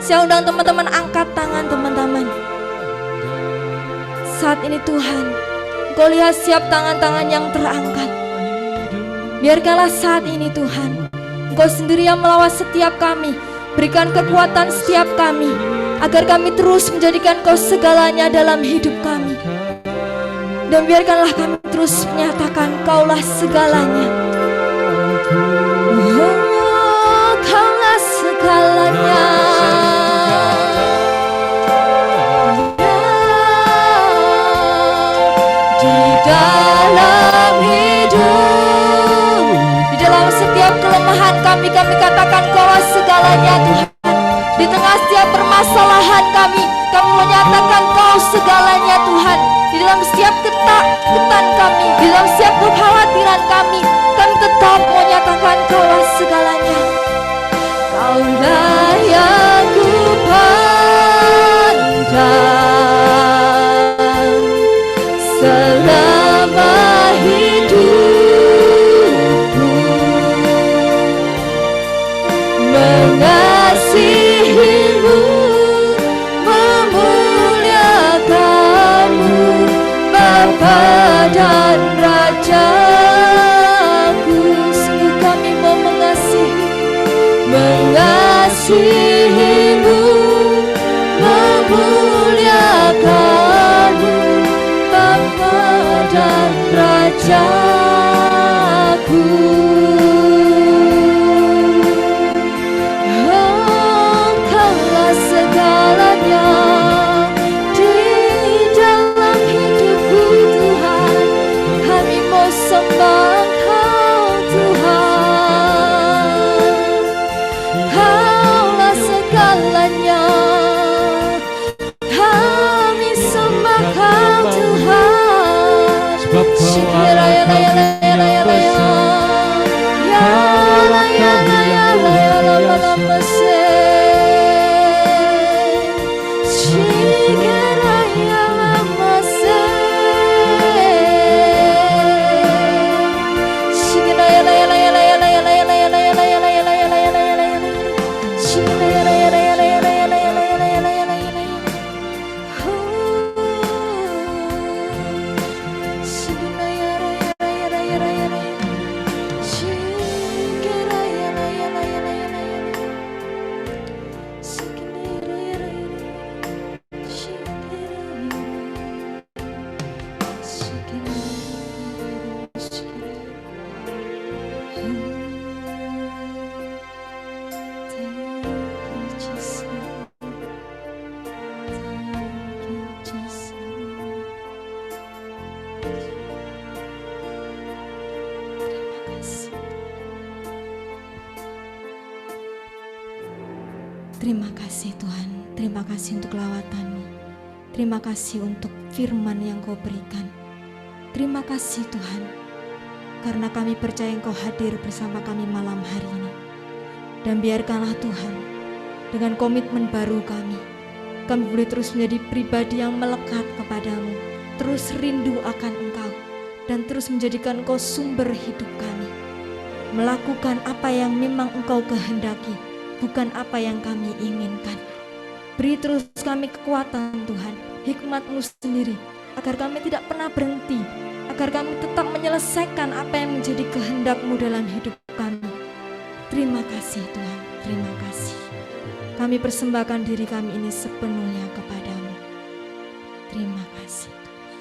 Saya undang teman-teman, angkat tangan teman-teman. Saat ini Tuhan, Kau lihat setiap tangan-tangan yang terangkat. Biarkanlah saat ini Tuhan, Engkau sendiri yang melawat setiap kami. Berikan kekuatan setiap kami, agar kami terus menjadikan Kau segalanya dalam hidup kami. Dan biarkanlah kami terus menyatakan Kaulah segalanya. Oh, Kaulah segalanya. Di dalam hidup, di dalam setiap kelemahan kami katakan Kaulah segalanya Tuhan. Di tengah setiap permasalahan kami menyatakan Kau segalanya Tuhan. Di dalam setiap ketakutan kami, di dalam setiap kekhawatiran kami tetap menyatakan Kaulah segalanya. Kaulah yang ku pandang selama hidupku, mengasihimu, memuliakanmu, Bapa dan Rajaku. Sungguh kami kasih-Mu memuliakan-Mu, Bapa dan Rajaku. Engkaulah segalanya di dalam hidupku Tuhan, kami mau sembah Engkau Tuhan. Kaulah segalanya, kami sembah Kau Tuhan. Sebab Kau Allah kami yang besar. Terima kasih Tuhan, terima kasih untuk lawatan-Mu. Terima kasih untuk firman yang Kau berikan. Terima kasih Tuhan, karena kami percaya Engkau hadir bersama kami malam hari ini. Dan biarkanlah Tuhan, dengan komitmen baru kami boleh terus menjadi pribadi yang melekat kepadamu, terus rindu akan Engkau, dan terus menjadikan Engkau sumber hidup kami. Melakukan apa yang memang Engkau kehendaki, bukan apa yang kami inginkan. Beri terus kami kekuatan Tuhan, hikmat-Mu sendiri, agar kami tidak pernah berhenti, agar kami tetap menyelesaikan apa yang menjadi kehendak-Mu dalam hidup kami. Terima kasih Tuhan, terima kasih. Kami persembahkan diri kami ini sepenuhnya kepadamu. Terima kasih Tuhan.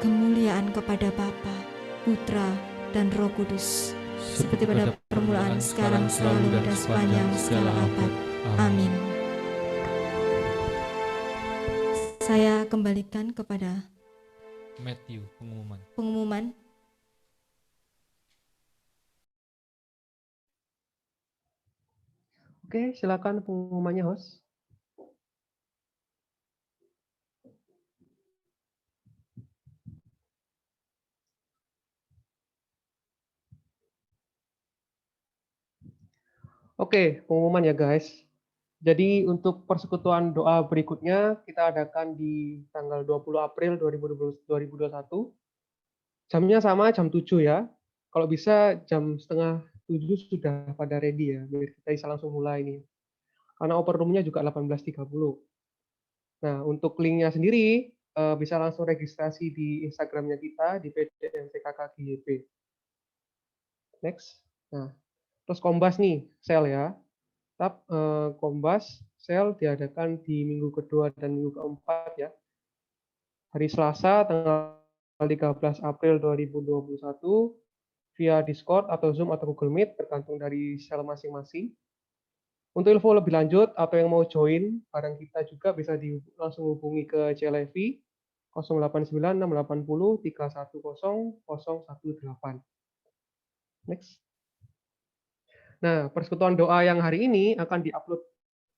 Kemuliaan kepada Bapa, Putra, dan Roh Kudus, seperti pada permulaan, sekarang, selalu, dan sepanjang segala abad. Amin. Saya kembalikan kepada Matthew, pengumuman. pengumuman. Oke, silakan pengumumannya, host. Oke, pengumuman ya guys. Jadi untuk persekutuan doa berikutnya kita adakan di tanggal 20 April 2021. Jamnya sama jam 7 ya. Kalau bisa jam setengah 7 sudah pada ready ya, biar kita bisa langsung mulai nih. Karena open room-nya juga 18.30. Nah, untuk linknya sendiri bisa langsung registrasi di Instagram-nya kita di PDMPKKGYP. Next. Nah, terus Kombas nih, sel ya. Tetap Kombas, sel diadakan di minggu kedua dan minggu keempat ya. Hari Selasa tanggal 13 April 2021 via Discord atau Zoom atau Google Meet tergantung dari sel masing-masing. Untuk info lebih lanjut atau yang mau join bareng kita juga bisa langsung hubungi ke CLEVI 089680310018. Next. Nah, persekutuan doa yang hari ini akan diupload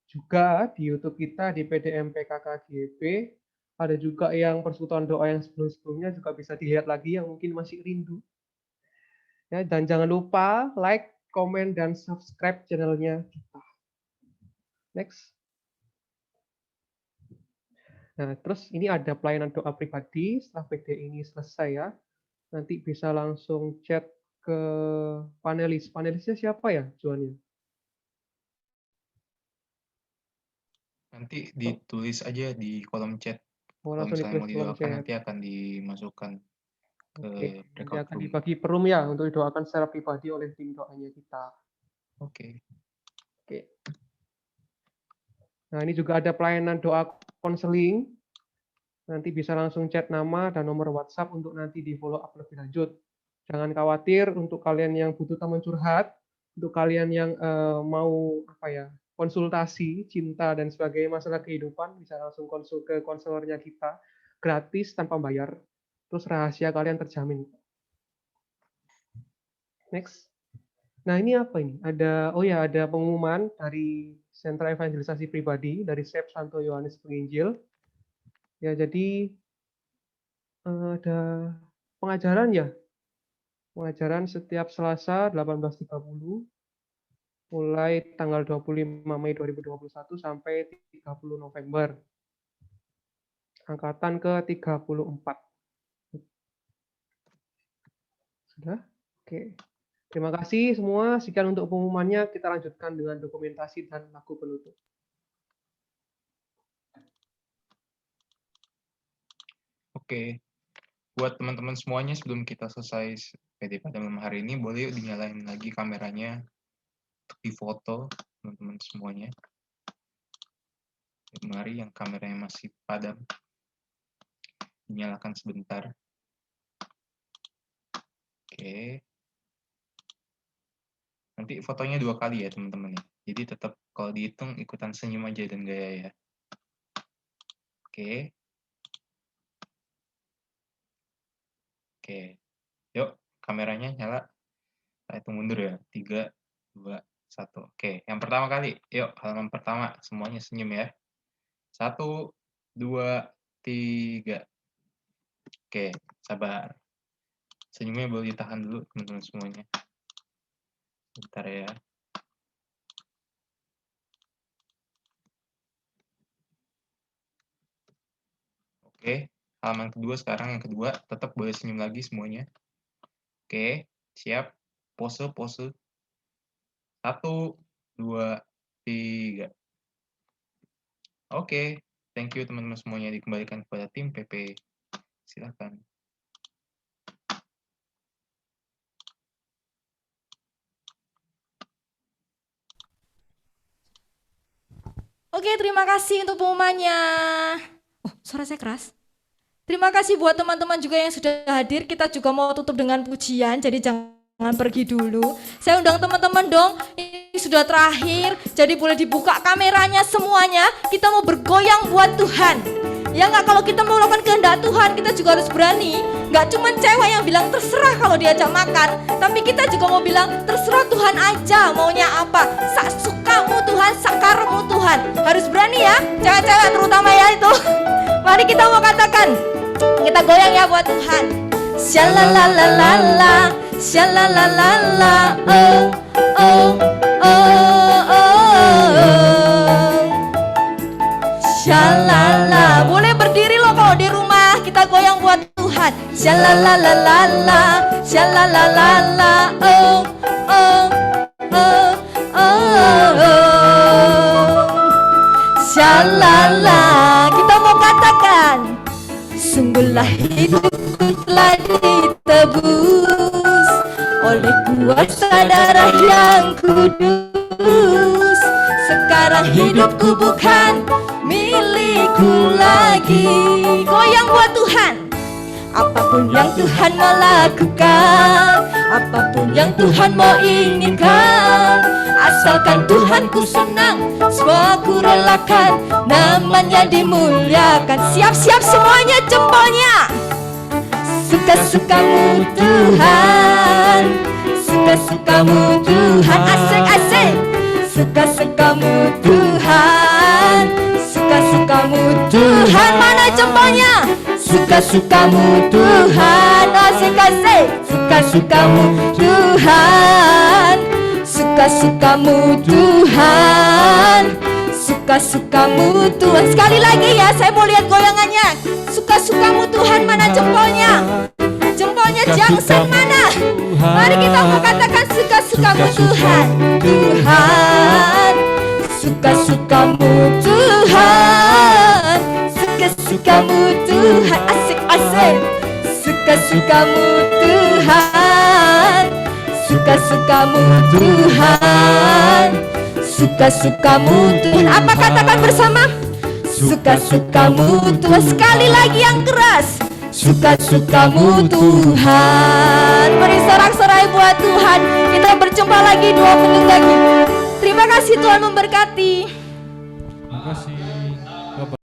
juga di YouTube kita di PDMPKKGYP. Ada juga yang persekutuan doa yang sebelum-sebelumnya juga bisa dilihat lagi yang mungkin masih rindu. Ya, dan jangan lupa like, komen, dan subscribe channelnya kita. Next. Nah, terus ini ada pelayanan doa pribadi setelah PD ini selesai ya. Nanti bisa langsung chat ke panelis. Panelisnya siapa ya, Juannya? Nanti ditulis aja di kolom chat. Oh, Kalau langsung misalnya mau ditulis kolom didoakan chat. nanti akan dimasukkan ke Oke, nanti breakout akan room. dibagi per room ya untuk didoakan secara pribadi oleh tim doanya kita. Oke. Oke. Nah, ini juga ada pelayanan doa konseling. Nanti bisa langsung chat nama dan nomor WhatsApp untuk nanti di follow up lebih lanjut. Jangan khawatir untuk kalian yang butuh teman curhat, untuk kalian yang mau konsultasi cinta dan sebagainya masalah kehidupan, bisa langsung konsul ke konselornya kita gratis tanpa bayar. Terus rahasia kalian terjamin. Next. Nah, ini apa ini? Ada pengumuman dari Sentra Evangelisasi Pribadi dari SEP Santo Yohanes Penginjil. Ya, jadi ada pengajaran ya. Pengajaran setiap Selasa 18.30 mulai tanggal 25 Mei 2021 sampai 30 November. Angkatan ke-34. Sudah? Oke. Terima kasih semua. Sekian untuk pengumumannya. Kita lanjutkan dengan dokumentasi dan lagu penutup. Oke, buat teman-teman semuanya sebelum kita selesai PD pada malam hari ini, boleh yuk dinyalain lagi kameranya untuk difoto teman-teman semuanya. Mari yang kameranya masih padam, dinyalakan sebentar. Oke. Nanti fotonya 2 kali ya teman-teman ya. Jadi tetap kalau dihitung ikutan senyum aja dan gaya ya. Oke. Oke, yuk kameranya nyala. Saya hitung mundur ya. 3, 2, 1. Oke, yang pertama kali. Yuk, halaman pertama. Semuanya senyum ya. 1, 2, 3. Oke, sabar. Senyumnya boleh ditahan dulu teman-teman semuanya. Bentar ya. Oke. Halaman kedua sekarang, yang kedua, tetap boleh senyum lagi semuanya. Oke, siap. Pose. 1, 2, 3. Oke, thank you teman-teman semuanya. Dikembalikan kepada tim PP. Silakan. Oke, terima kasih untuk pengumumannya. Oh, suara saya keras. Terima kasih buat teman-teman juga yang sudah hadir. Kita juga mau tutup dengan pujian, jadi jangan pergi dulu. Saya undang teman-teman dong, ini sudah terakhir, jadi boleh dibuka kameranya semuanya. Kita mau bergoyang buat Tuhan. Ya nggak, kalau kita mau melakukan kehendak Tuhan, kita juga harus berani. Nggak cuma cewek yang bilang terserah kalau diajak makan, tapi kita juga mau bilang terserah Tuhan aja maunya apa. Sak sukamu Tuhan, sak karepmu Tuhan. Harus berani ya, cewek-cewek terutama ya itu. Mari kita mau katakan, kita goyang ya buat Tuhan. Shalalalala, shalalalala, oh, oh, oh, oh. Shalala, boleh berdiri loh kalau di rumah, kita goyang buat Tuhan. Shalalalala, shalalalala, oh, oh, oh, oh, oh. Shalala, kita mau katakan, sungguhlah hidupku telah ditebus oleh kuasa darah yang kudus. Sekarang hidupku bukan milikku lagi. Goyang buat Tuhan. Apapun yang Tuhan mau lakukan, apapun yang Tuhan mau inginkan, asalkan Tuhan ku senang, semua ku relakan, namanya dimuliakan. Siap-siap semuanya jempolnya. Suka-sukamu Tuhan, suka-sukamu Tuhan, asik-asik. Suka-sukamu Tuhan, suka-sukamu Tuhan, mana jempolnya? Suka-sukamu Tuhan, asik-asik. Suka-sukamu Tuhan, suka-sukamu Tuhan, suka-sukamu Tuhan. Sekali lagi ya, saya mau lihat goyangannya. Suka-sukamu Tuhan, mana jempolnya? Jempolnya jangsen mana? Mari kita mau katakan suka-sukamu Tuhan. Tuhan, suka-sukamu Tuhan, suka-sukamu Tuhan, asik-asik. Suka-sukamu Tuhan, suka-sukamu Tuhan, Suka-sukamu Tuhan. Apa katakan bersama? Suka-sukamu Tuhan. Sekali lagi yang keras. Suka-sukamu Tuhan. Beri sorak-sorai buat Tuhan. Kita berjumpa lagi 2 menit lagi. Terima kasih, Tuhan memberkati. Terima kasih.